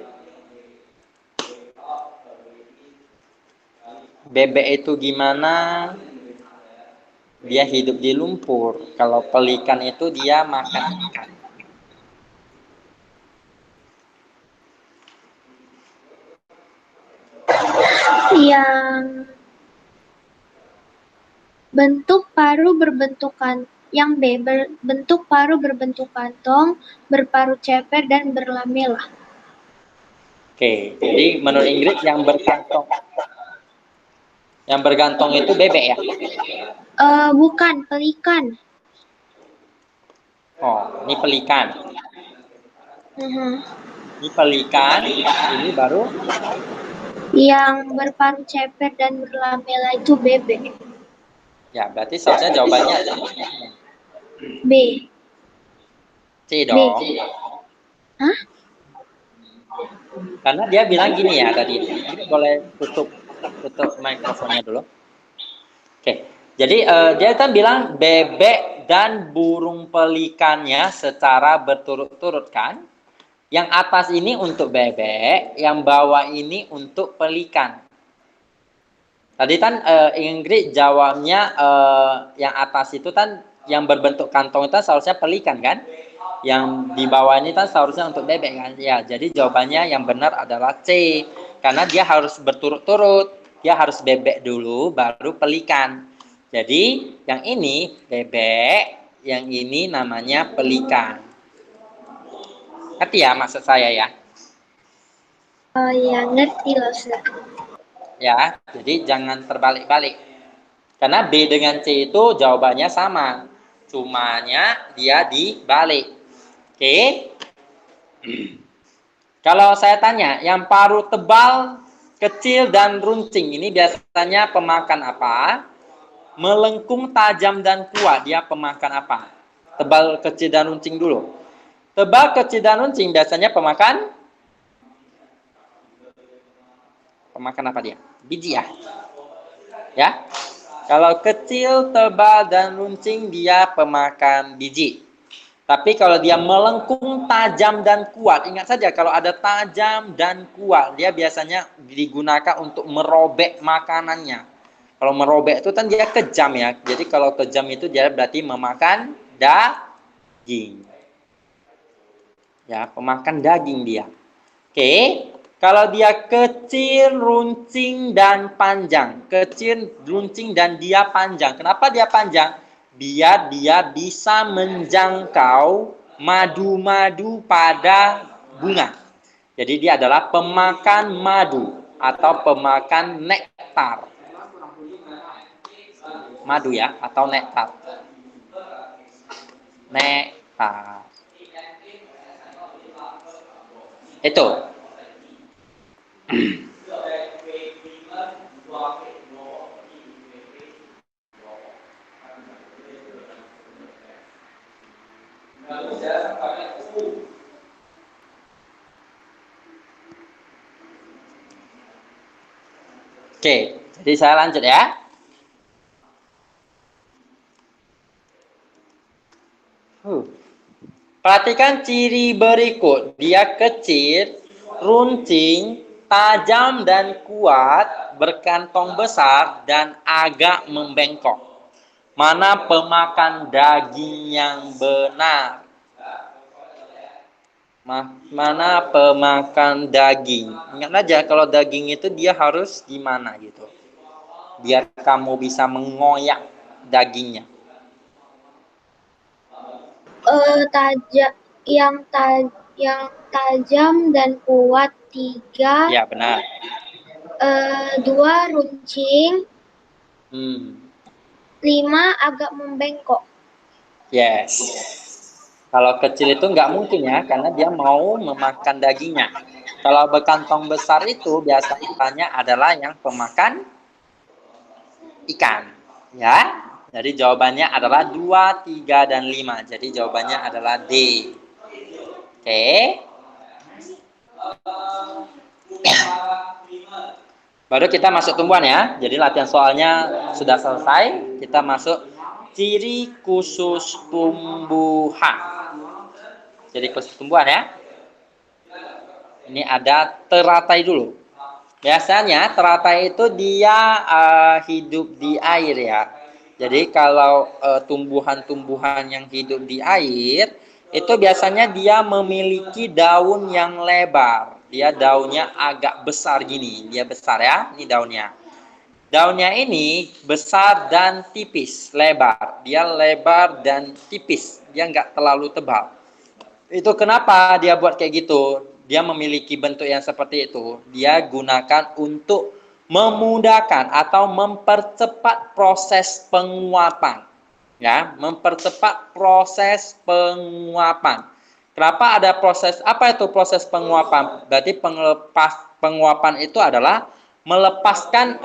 Bebek itu gimana? Dia hidup di lumpur. Kalau pelikan itu dia makan ikan. Yang bentuk paru berbentuk yang B, bentuk paru berbentuk kantong, berparu ceper dan berlamela. Oke, jadi menurut Ingrid yang bergantung itu bebek ya? Bukan, pelikan. Oh, ini pelikan. Mhm. Ini pelikan, ini baru Yang berparu ceper dan berlamela itu bebek. ya, berarti seharusnya jawabannya B. C B. dong. Hah? Karena dia bilang gini ya tadi. Ini boleh tutup mikrofonnya dulu. Oke. Jadi dia kan bilang bebek dan burung pelikannya secara berturut-turut kan. Yang atas ini untuk bebek, yang bawah ini untuk pelikan. Tadi kan Ingrid jawabnya yang atas itu kan yang berbentuk kantong itu seharusnya pelikan kan? Yang di bawah ini kan seharusnya untuk bebek kan? Ya, jadi jawabannya yang benar adalah C. Karena dia harus berturut-turut. Dia harus bebek dulu baru pelikan. Jadi yang ini bebek, yang ini namanya pelikan. Ngerti ya maksud saya ya? Oh ya, ngerti loh, Ustaz. Ya, jadi jangan terbalik-balik. Karena B dengan C itu jawabannya sama. Cumanya dia dibalik. Oke. Kalau saya tanya, yang paru tebal, kecil, dan runcing, ini biasanya pemakan apa? Melengkung, tajam, dan kuat, dia pemakan apa? Tebal, kecil, dan runcing dulu. Tebal, kecil, dan runcing biasanya pemakan apa dia? Biji ya? Ya. Kalau kecil, tebal, dan runcing, dia pemakan biji. Tapi kalau dia melengkung, tajam, dan kuat, ingat saja kalau ada tajam dan kuat, dia biasanya digunakan untuk merobek makanannya. Kalau merobek itu kan dia kejam ya. Jadi kalau kejam itu dia berarti memakan daging. Ya, pemakan daging dia. Oke, kalau dia kecil, runcing, dan panjang. Kecil, runcing, dan dia panjang. Kenapa dia panjang? Biar dia bisa menjangkau madu-madu pada bunga. Jadi dia adalah pemakan madu atau pemakan nektar. Madu ya, atau nektar. Nektar. Itu. Oke, jadi saya lanjut ya. Perhatikan ciri berikut. Dia kecil, runcing, tajam dan kuat, berkantong besar, dan agak membengkok. Mana pemakan daging yang benar? Mana pemakan daging? Ingat aja kalau daging itu dia harus gimana gitu. Biar kamu bisa mengoyak dagingnya. Yang tajam dan kuat 3. Ya benar. 2 runcing, Hmm. 5 agak membengkok. Yes. Kalau kecil itu nggak mungkin ya, karena dia mau memakan dagingnya. Kalau berkantong besar itu biasanya adalah yang pemakan ikan. Ya, jadi jawabannya adalah 2, 3, dan 5. Jadi jawabannya adalah D. Oke. Baru kita masuk tumbuhan ya. Jadi latihan soalnya sudah selesai. Kita masuk ciri khusus tumbuhan. Ciri khusus tumbuhan ya. Ini ada teratai dulu. Biasanya teratai itu dia hidup di air ya. Jadi kalau tumbuhan-tumbuhan yang hidup di air itu biasanya dia memiliki daun yang lebar. Dia daunnya agak besar gini. Dia besar ya, ini daunnya. Daunnya ini besar dan tipis, lebar. Dia lebar dan tipis. Dia nggak terlalu tebal. Itu kenapa dia buat kayak gitu? Dia memiliki bentuk yang seperti itu. Dia gunakan untuk memudahkan atau mempercepat proses penguapan. Ya, mempercepat proses penguapan. Kenapa ada proses? Apa itu proses penguapan? Berarti penguapan itu adalah melepaskan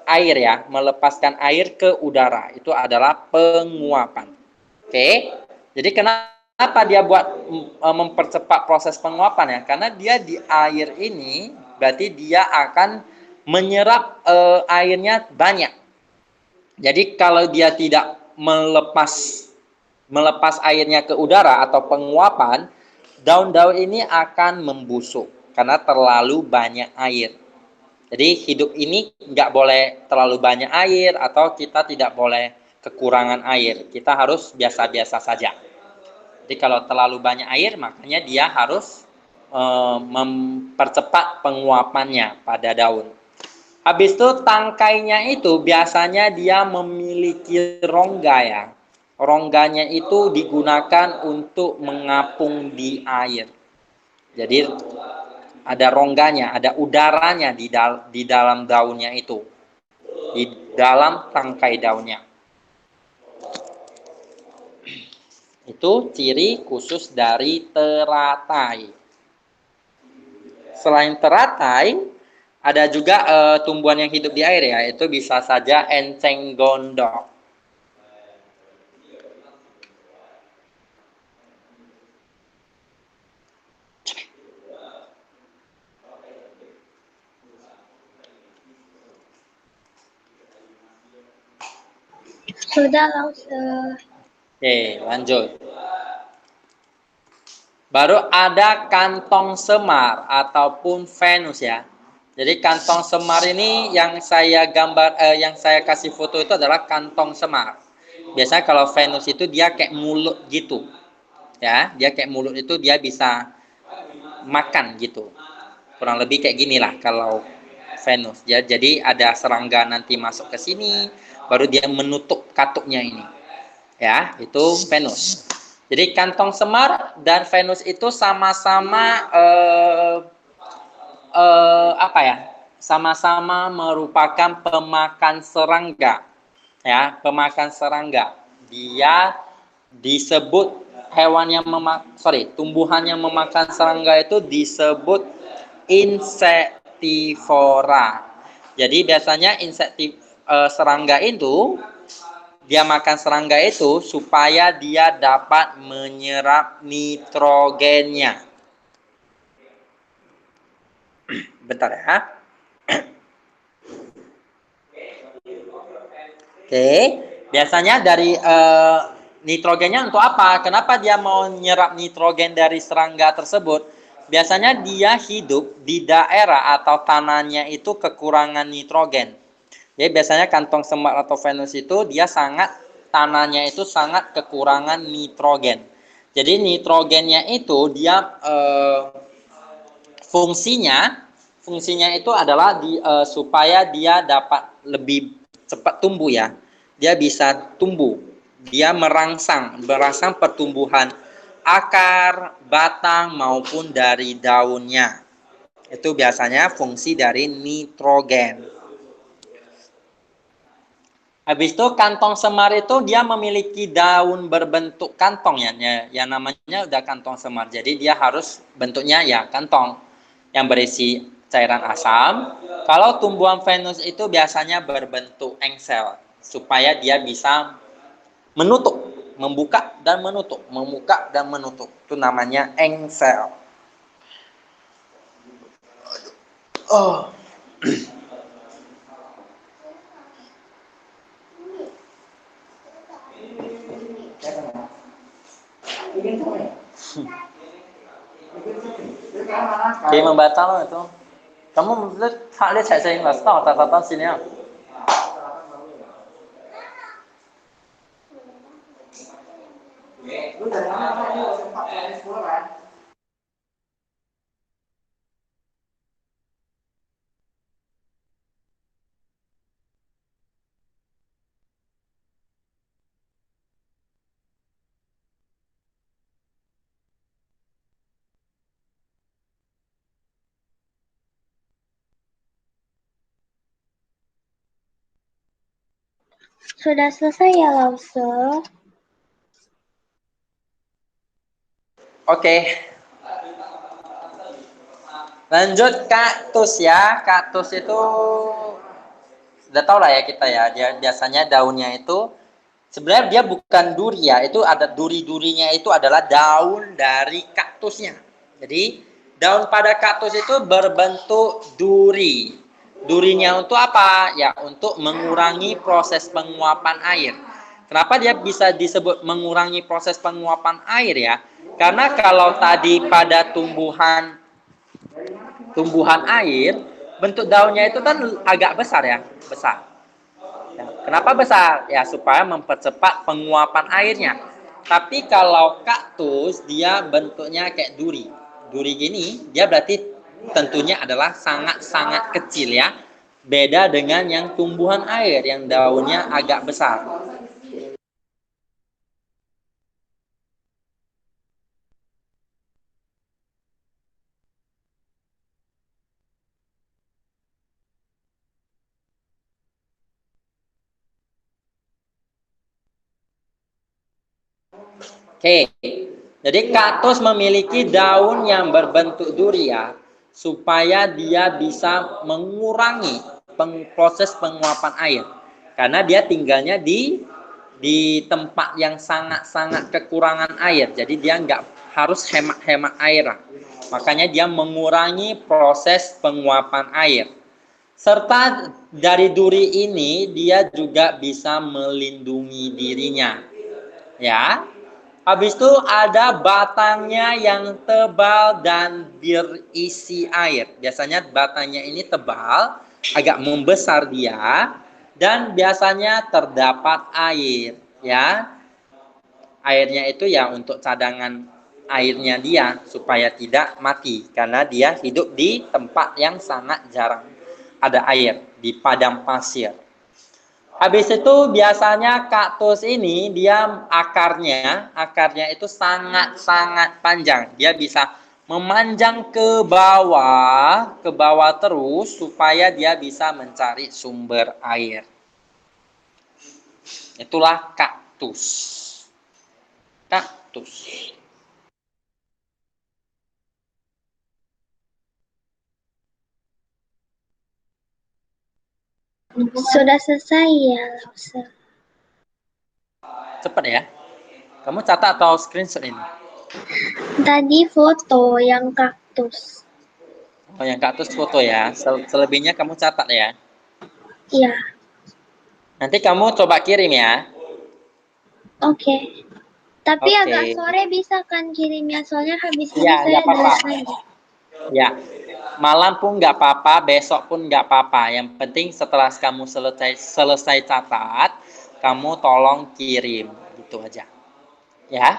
air ya, melepaskan air ke udara. Itu adalah penguapan. Oke. Jadi kenapa dia buat mempercepat proses penguapan ya? Karena dia di air ini berarti dia akan menyerap airnya banyak. Jadi kalau dia tidak melepas airnya ke udara atau penguapan, daun-daun ini akan membusuk karena terlalu banyak air. Jadi hidup ini nggak boleh terlalu banyak air atau kita tidak boleh kekurangan air. Kita harus biasa-biasa saja. Jadi kalau terlalu banyak air, makanya dia harus mempercepat penguapannya pada daun. Habis itu tangkainya itu biasanya dia memiliki rongga ya. Rongganya itu digunakan untuk mengapung di air. Jadi ada rongganya, ada udaranya di dalam daunnya itu. Di dalam tangkai daunnya. Itu ciri khusus dari teratai. Selain teratai, ada juga tumbuhan yang hidup di air ya, itu bisa saja enceng gondok. Sudah langsung. Oke, lanjut. Baru ada kantong semar ataupun Venus ya. Jadi kantong semar ini yang saya yang saya kasih foto itu adalah kantong semar. Biasanya kalau Venus itu dia kayak mulut gitu. Ya, dia kayak mulut itu dia bisa makan gitu. Kurang lebih kayak gini lah kalau Venus. Ya, jadi ada serangga nanti masuk ke sini, baru dia menutup katuknya ini. Ya, itu Venus. Jadi kantong semar dan Venus itu sama-sama apa ya? Sama-sama merupakan pemakan serangga. Ya, pemakan serangga. Dia disebut tumbuhan yang memakan serangga itu disebut insektivora. Jadi biasanya serangga itu dia makan serangga itu supaya dia dapat menyerap nitrogennya. Bentar ya. Oke, biasanya dari nitrogennya untuk apa? Kenapa dia mau menyerap nitrogen dari serangga tersebut? Biasanya dia hidup di daerah atau tanahnya itu kekurangan nitrogen. Jadi biasanya kantong semar atau Venus itu tanahnya itu sangat kekurangan nitrogen. Jadi nitrogennya itu dia fungsinya itu adalah supaya dia dapat lebih cepat tumbuh ya. Dia bisa tumbuh. Dia merangsang pertumbuhan akar, batang maupun dari daunnya. Itu biasanya fungsi dari nitrogen. Habis itu kantong semar itu dia memiliki daun berbentuk kantong ya, yang namanya udah kantong semar. Jadi dia harus bentuknya ya kantong yang berisi cairan asam. Kalau tumbuhan Venus itu biasanya berbentuk engsel supaya dia bisa menutup, membuka dan menutup, membuka dan menutup. Itu namanya engsel. Oh. Kayak membaca loh itu. Kamu lihat saya nggak tahu tata sini ya. Sudah selesai ya, Lause? Oke. Lanjut kaktus ya. Kaktus itu udah tau lah ya kita ya. Dia biasanya daunnya itu sebenarnya dia bukan duri ya. Itu ada duri-durinya itu adalah daun dari kaktusnya. Jadi daun pada kaktus itu berbentuk duri. Durinya untuk apa? Ya untuk mengurangi proses penguapan air. Kenapa dia bisa disebut mengurangi proses penguapan air ya? Karena kalau tadi pada tumbuhan air, bentuk daunnya itu kan agak besar ya, besar. Ya, kenapa besar? Ya supaya mempercepat penguapan airnya. Tapi kalau kaktus dia bentuknya kayak duri. Duri gini, dia berarti tentunya adalah sangat-sangat kecil ya. Beda dengan yang tumbuhan air yang daunnya agak besar. Oke, jadi kaktus memiliki daun yang berbentuk duri ya, supaya dia bisa mengurangi proses penguapan air. Karena dia tinggalnya di tempat yang sangat-sangat kekurangan air, jadi dia nggak harus hemat-hemat air. Makanya dia mengurangi proses penguapan air. Serta dari duri ini dia juga bisa melindungi dirinya. Ya, habis itu ada batangnya yang tebal dan berisi air. Biasanya batangnya ini tebal, agak membesar dia, dan biasanya terdapat air. Ya, airnya itu ya untuk cadangan airnya dia supaya tidak mati karena dia hidup di tempat yang sangat jarang ada air di padang pasir. Habis itu biasanya kaktus ini dia akarnya itu sangat-sangat panjang. Dia bisa memanjang ke bawah terus supaya dia bisa mencari sumber air. Itulah kaktus. Kaktus. Sudah selesai ya, Lause? Cepat ya. Kamu catat atau screenshot ini? Tadi foto yang kaktus. Oh, yang kaktus foto ya. Selebihnya kamu catat ya. Iya. Nanti kamu coba kirim ya. Oke. Tapi Oke. agak sore bisa kan kirimnya, soalnya habis ini Iya, saya nggak apa-apa. les lagi. Ya, malam pun nggak apa-apa, besok pun nggak apa-apa. Yang penting setelah kamu selesai catat, kamu tolong kirim, gitu aja. Ya.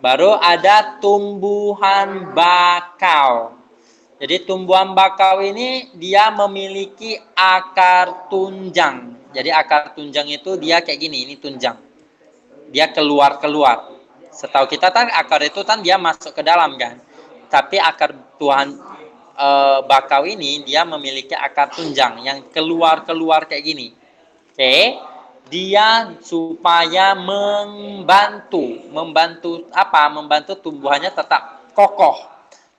Baru ada tumbuhan bakau. Jadi tumbuhan bakau ini dia memiliki akar tunjang. Jadi akar tunjang itu dia kayak gini, ini tunjang. Dia keluar-keluar. Setahu kita kan akar itu kan dia masuk ke dalam kan. Tapi akar bakau ini dia memiliki akar tunjang yang keluar kayak gini. Oke, dia supaya membantu apa? Membantu tumbuhannya tetap kokoh,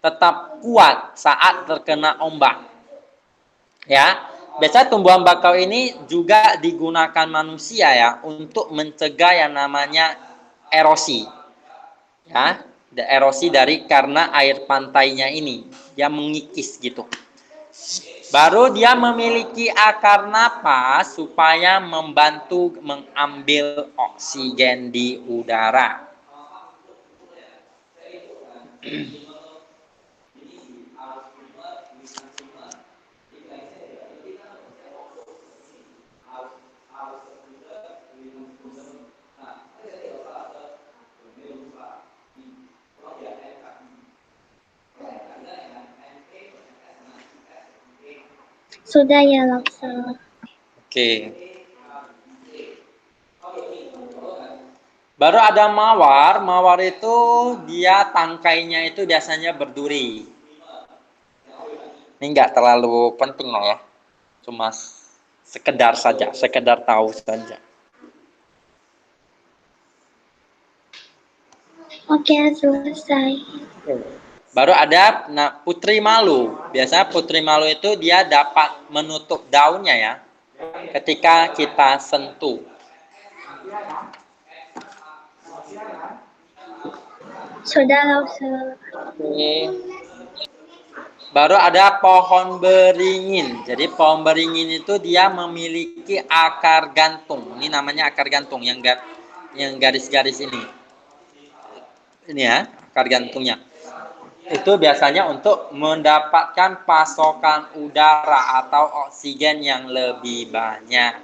tetap kuat saat terkena ombak. Ya, biasanya tumbuhan bakau ini juga digunakan manusia ya untuk mencegah yang namanya erosi. Ya, erosi dari karena air pantainya ini dia mengikis gitu. Baru dia memiliki akar napas supaya membantu mengambil oksigen di udara. Sudah ya, Laksa. Oke. Baru ada mawar. Mawar itu dia tangkainya itu biasanya berduri. Ini nggak terlalu penting lah ya. Cuma sekedar saja, sekedar tahu saja. Oke, selesai. Baru ada putri malu. Biasanya putri malu itu dia dapat menutup daunnya ya ketika kita sentuh. Sudah, Laksa. Oke. Baru ada pohon beringin. Jadi pohon beringin itu dia memiliki akar gantung. Ini namanya akar gantung yang garis-garis ini. Ini ya, akar gantungnya. Itu biasanya untuk mendapatkan pasokan udara atau oksigen yang lebih banyak.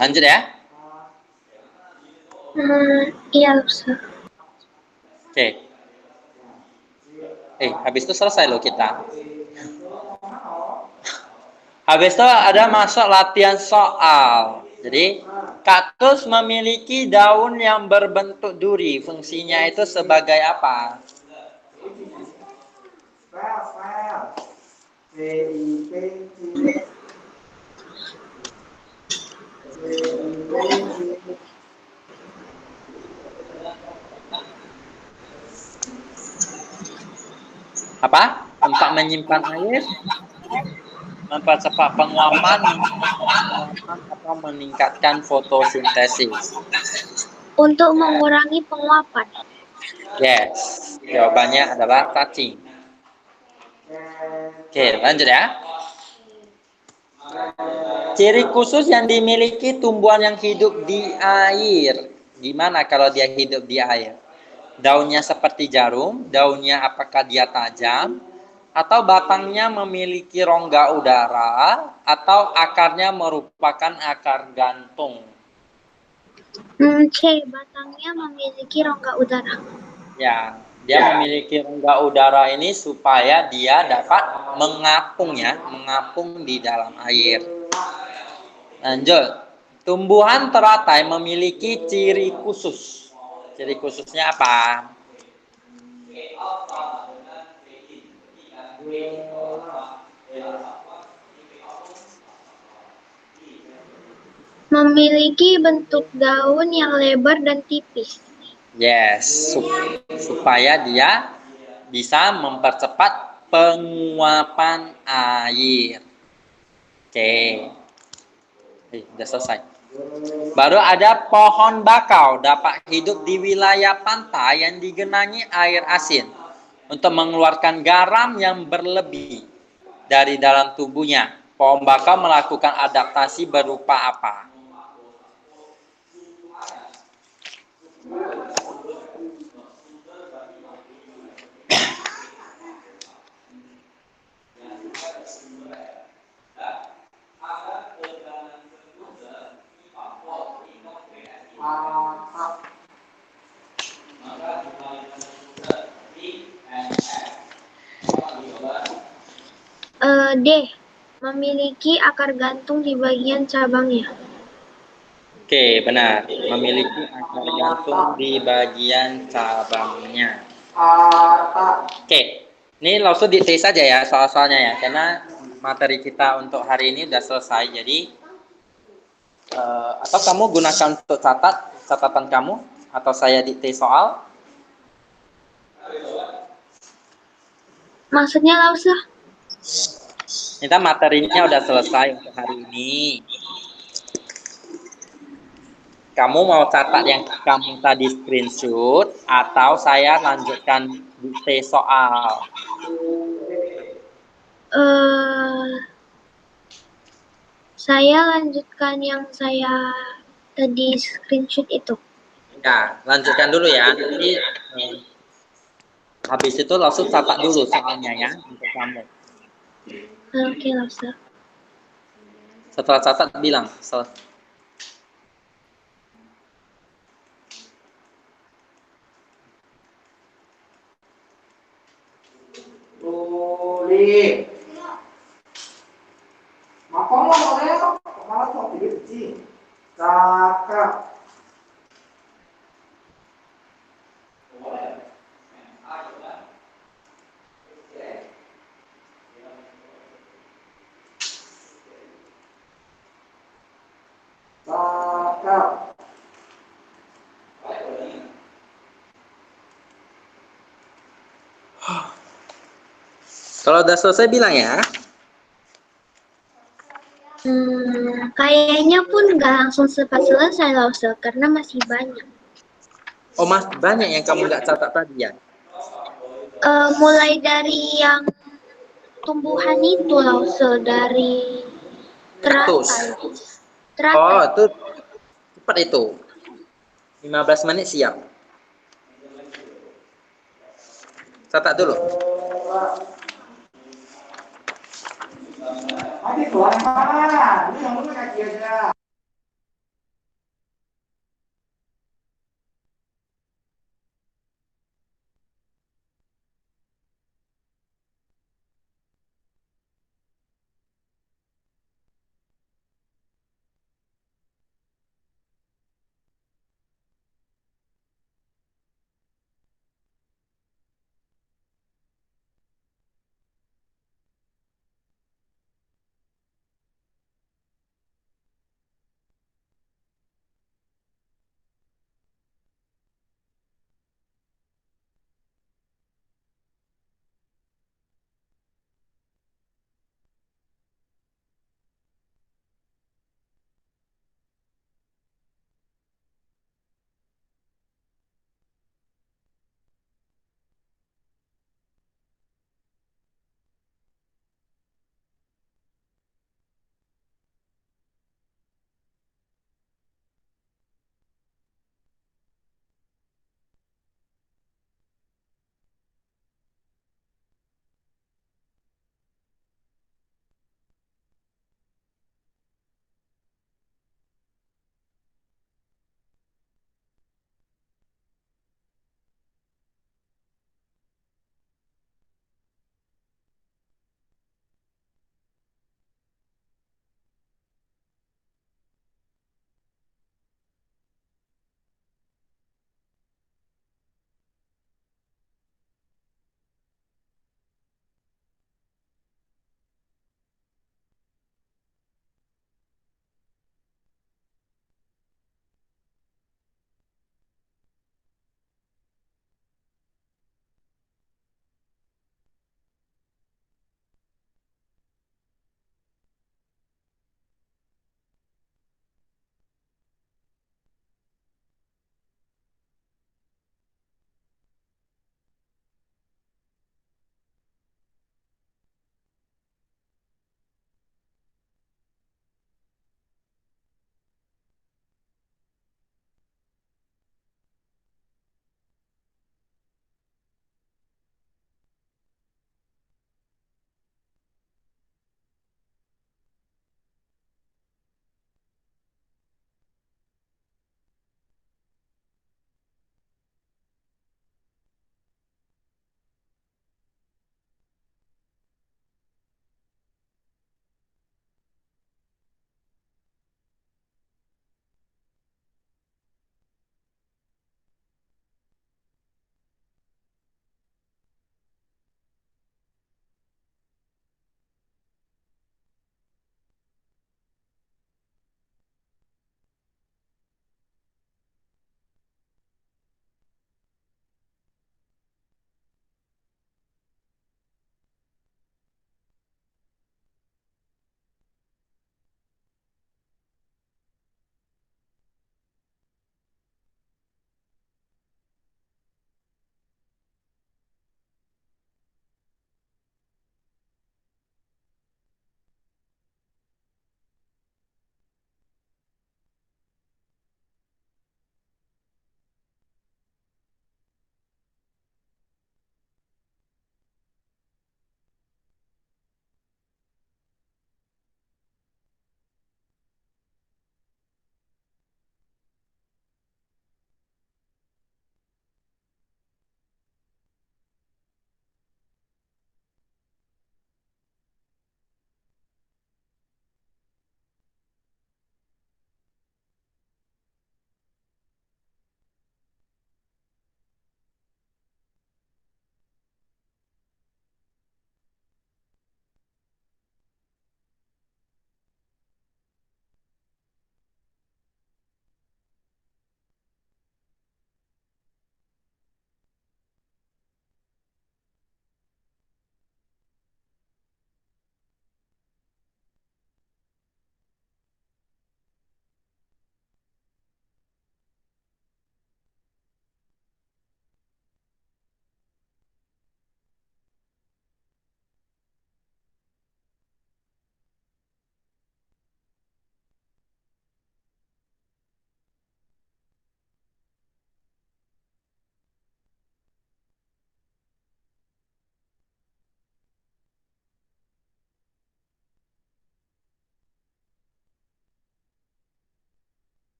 Lanjut ya. Iya, Laksa. Oke. Habis itu selesai loh kita. Habis itu ada masuk latihan soal. Jadi, kaktus memiliki daun yang berbentuk duri. Fungsinya itu sebagai apa? Apa? Tempat menyimpan air, mempercepat penguapan atau meningkatkan fotosintesis. Untuk mengurangi penguapan. Yes, jawabannya adalah cacing. Oke, lanjut ya. Ciri khusus yang dimiliki tumbuhan yang hidup di air. Gimana kalau dia hidup di air? Daunnya seperti jarum, daunnya apakah dia tajam, atau batangnya memiliki rongga udara, atau akarnya merupakan akar gantung. C. Batangnya memiliki rongga udara. Ya, dia memiliki rongga udara ini supaya dia dapat mengapung di dalam air. Lanjut, tumbuhan teratai memiliki ciri khusus. Ciri khususnya apa? Memiliki bentuk daun yang lebar dan tipis. Yes, supaya dia bisa mempercepat penguapan air. Oke. Udah selesai. Baru ada pohon bakau dapat hidup di wilayah pantai yang digenangi air asin untuk mengeluarkan garam yang berlebih dari dalam tubuhnya. Pohon bakau melakukan adaptasi berupa apa? D. Memiliki akar gantung di bagian cabangnya. Oke, benar. Memiliki akar gantung di bagian cabangnya. Oke, ini langsung ditulis saja ya soal-soalnya ya, karena materi kita untuk hari ini udah selesai. Jadi, atau kamu gunakan untuk catatan kamu, atau saya dikte soal. Maksudnya nggak usah. Kita materinya udah selesai untuk hari ini. Kamu mau catat yang kamu tadi screenshot atau saya lanjutkan dikte soal? eh saya lanjutkan yang saya tadi screenshot itu. Ya, lanjutkan dulu ya. Nanti habis itu langsung catat dulu soalnya ya untuk kamu. Oke, nggak usah. Setelah catat bilang. Tulis. Makan lah boleh kok. Malah kok gitu. Cakap. Cakap. Kalau udah selesai bilang ya. Kayaknya pun nggak langsung selesai loh, karena masih banyak. Oh, mas banyak yang kamu nggak catat tadi ya. Mulai dari yang tumbuhan itu loh, dari Kaktus. teratai. Oh, itu cepat itu. 15 menit siap. Catat dulu. Adik tuan mana? Ini yang mana kaki aja.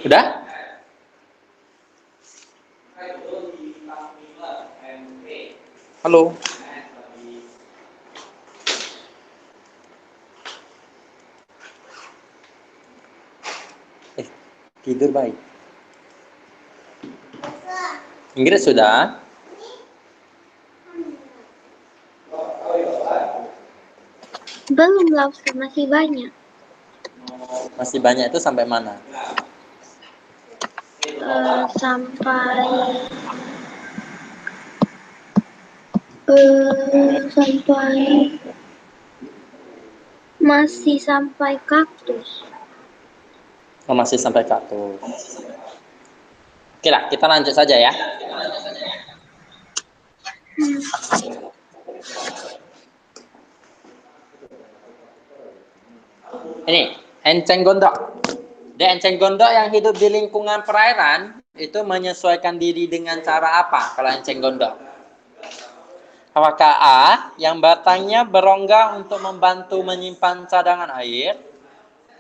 Udah? Halo? Tidur baik. Inggris sudah? Belum, Lobster, masih banyak. Masih banyak itu sampai mana? Sampai masih sampai kaktus. Oh, masih sampai kaktus. Oke lah, kita lanjut saja ya. Ini, enceng gondok. Enceng gondok yang hidup di lingkungan perairan itu menyesuaikan diri dengan cara apa kalau enceng gondok? Apakah A, yang batangnya berongga untuk membantu menyimpan cadangan air,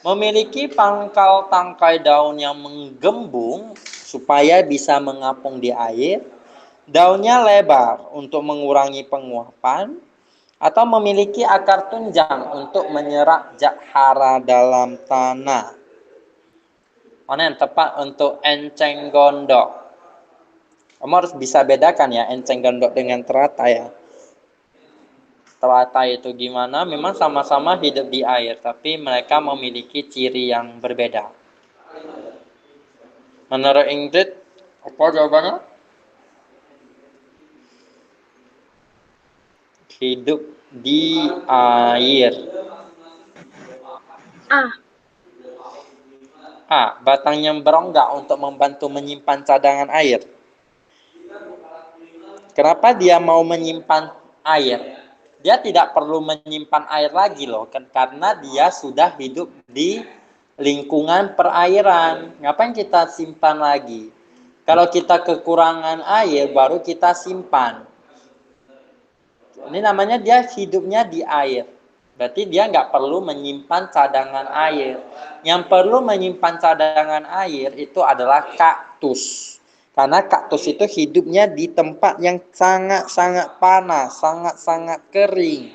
memiliki pangkal tangkai daun yang menggembung supaya bisa mengapung di air, daunnya lebar untuk mengurangi penguapan, atau memiliki akar tunjang untuk menyerap zat hara dalam tanah? Mana yang tepat untuk enceng gondok? Kamu harus bisa bedakan ya enceng gondok dengan teratai ya. Teratai itu gimana? Memang sama-sama hidup di air, tapi mereka memiliki ciri yang berbeda. Menurut Ingrid, apa jawabannya? Hidup di air. A, batang yang berongga untuk membantu menyimpan cadangan air. Kenapa dia mau menyimpan air? Dia tidak perlu menyimpan air lagi loh, karena dia sudah hidup di lingkungan perairan. Ngapain kita simpan lagi? Kalau kita kekurangan air, baru kita simpan. Ini namanya dia hidupnya di air. Berarti dia nggak perlu menyimpan cadangan air. Yang perlu menyimpan cadangan air itu adalah kaktus. Karena kaktus itu hidupnya di tempat yang sangat-sangat panas, sangat-sangat kering.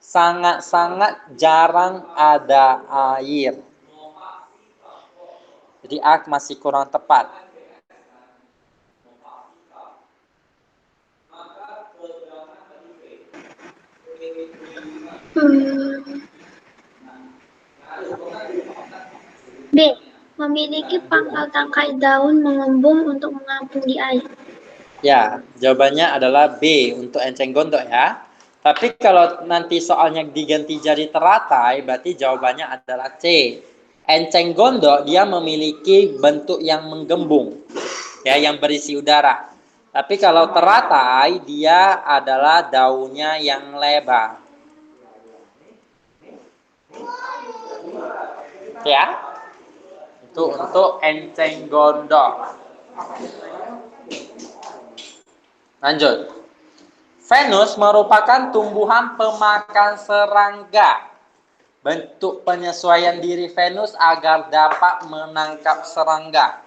Sangat-sangat jarang ada air. Jadi A masih kurang tepat. B, memiliki pangkal tangkai daun mengembung untuk mengapung di air. Ya, jawabannya adalah B untuk enceng gondok ya. Tapi kalau nanti soalnya diganti jadi teratai, berarti jawabannya adalah C. Enceng gondok dia memiliki bentuk yang menggembung, ya, yang berisi udara. Tapi kalau teratai dia adalah daunnya yang lebar. Ya, itu untuk enceng gondok. Lanjut. Venus merupakan tumbuhan pemakan serangga. Bentuk penyesuaian diri Venus agar dapat menangkap serangga.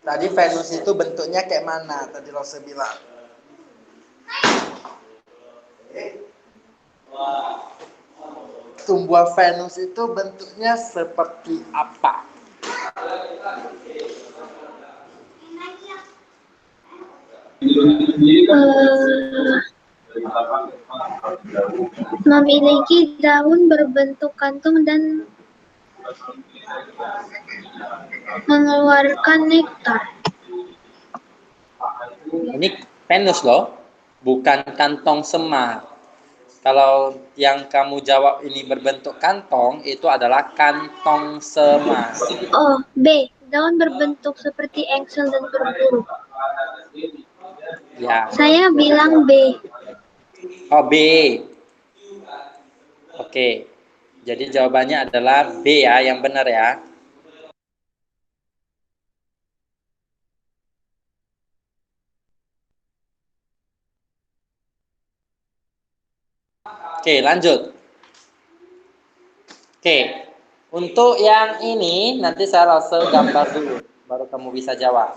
Tadi Venus itu bentuknya kayak mana? Tadi Rose bilang. Tumbuhan Venus itu bentuknya seperti apa? Memiliki daun berbentuk kantung dan mengeluarkan nektar. Ini Venus loh, bukan kantong semar. Kalau yang kamu jawab ini berbentuk kantong, itu adalah kantong semar. Oh, B, daun berbentuk seperti engsel dan berburu. Ya. Saya bilang B. Oh, B. Oke. Jadi jawabannya adalah B ya, yang benar ya. Oke, lanjut. Oke, untuk yang ini nanti saya langsung gambar dulu, baru kamu bisa jawab.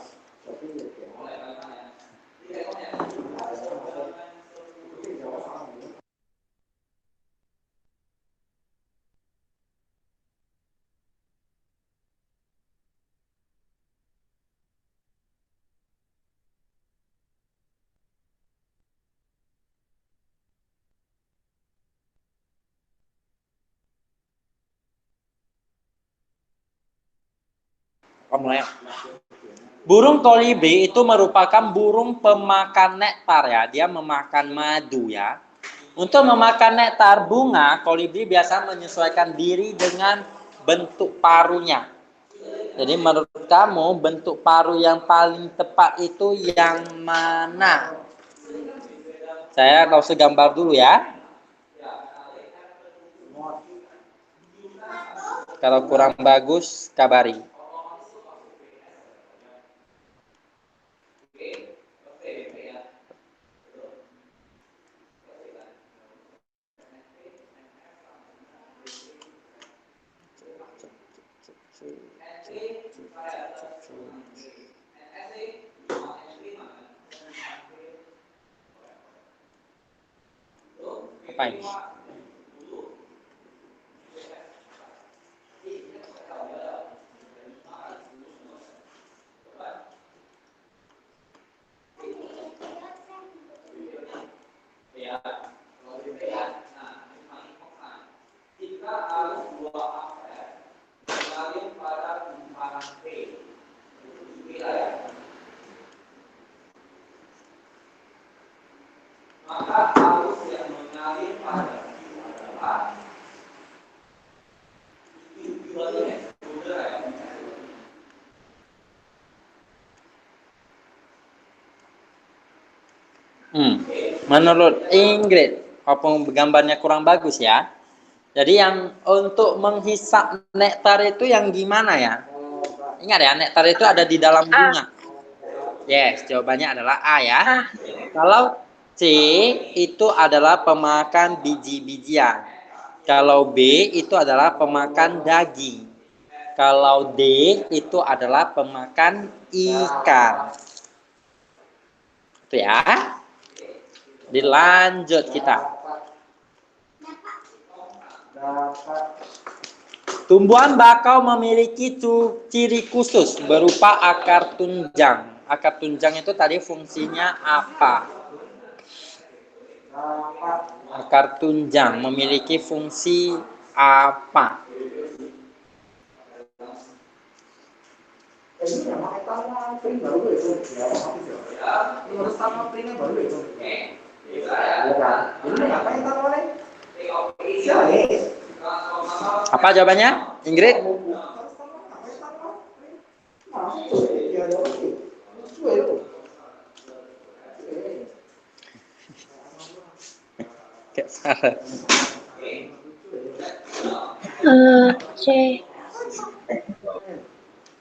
Burung kolibri itu merupakan burung pemakan nektar ya, dia memakan madu ya. Untuk memakan nektar bunga, kolibri biasa menyesuaikan diri dengan bentuk parunya. Jadi menurut kamu bentuk paru yang paling tepat itu yang mana? Saya langsung gambar dulu ya. Kalau kurang bagus, kabari. Apa ini? Menurut Ingrid, walaupun gambarnya kurang bagus ya. Jadi yang untuk menghisap nektar itu yang gimana ya? Ingat ya, nektar itu ada di dalam bunga. Yes, jawabannya adalah A ya. Kalau C itu adalah pemakan biji-bijian. Kalau B itu adalah pemakan daging. Kalau D itu adalah pemakan ikan. Itu ya. Dilanjut kita. Tumbuhan bakau memiliki ciri khusus berupa akar tunjang. Akar tunjang itu tadi fungsinya apa? Akar tunjang memiliki fungsi apa? Apa jawabannya, Ingrid? C.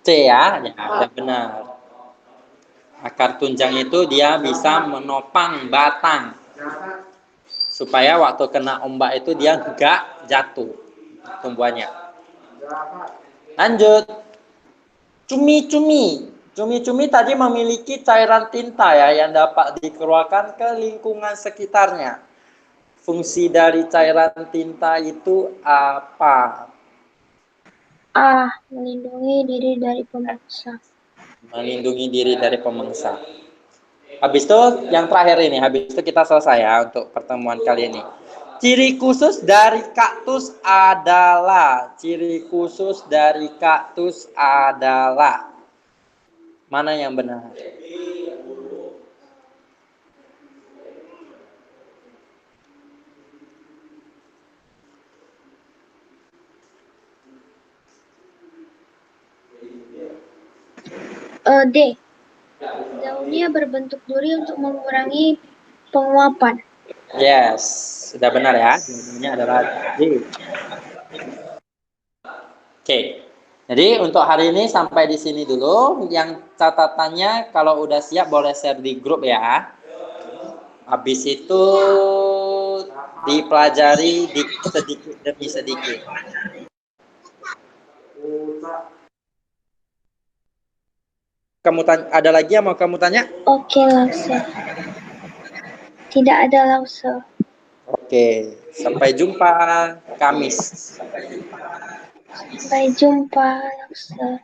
C ya, ya benar. Akar tunjang itu dia bisa menopang batang supaya waktu kena ombak itu dia enggak jatuh tumbuhannya. Lanjut. Cumi-cumi. Cumi-cumi tadi memiliki cairan tinta ya yang dapat dikeluarkan ke lingkungan sekitarnya. Fungsi dari cairan tinta itu apa? A. Melindungi diri dari pemangsa. Melindungi diri dari pemangsa. Habis itu yang terakhir ini, habis itu kita selesai ya untuk pertemuan kali ini. Ciri khusus dari kaktus adalah mana yang benar? D. Daunnya berbentuk duri untuk mengurangi penguapan. Yes, sudah benar ya. Jawabannya adalah D. Oke. Jadi untuk hari ini sampai di sini dulu. Yang catatannya kalau udah siap boleh share di grup ya. Habis itu dipelajari sedikit demi sedikit. Ada lagi yang mau kamu tanya? Oke, Lause. Tidak ada, Lause. Oke, sampai jumpa Kamis. Sampai jumpa, Lause.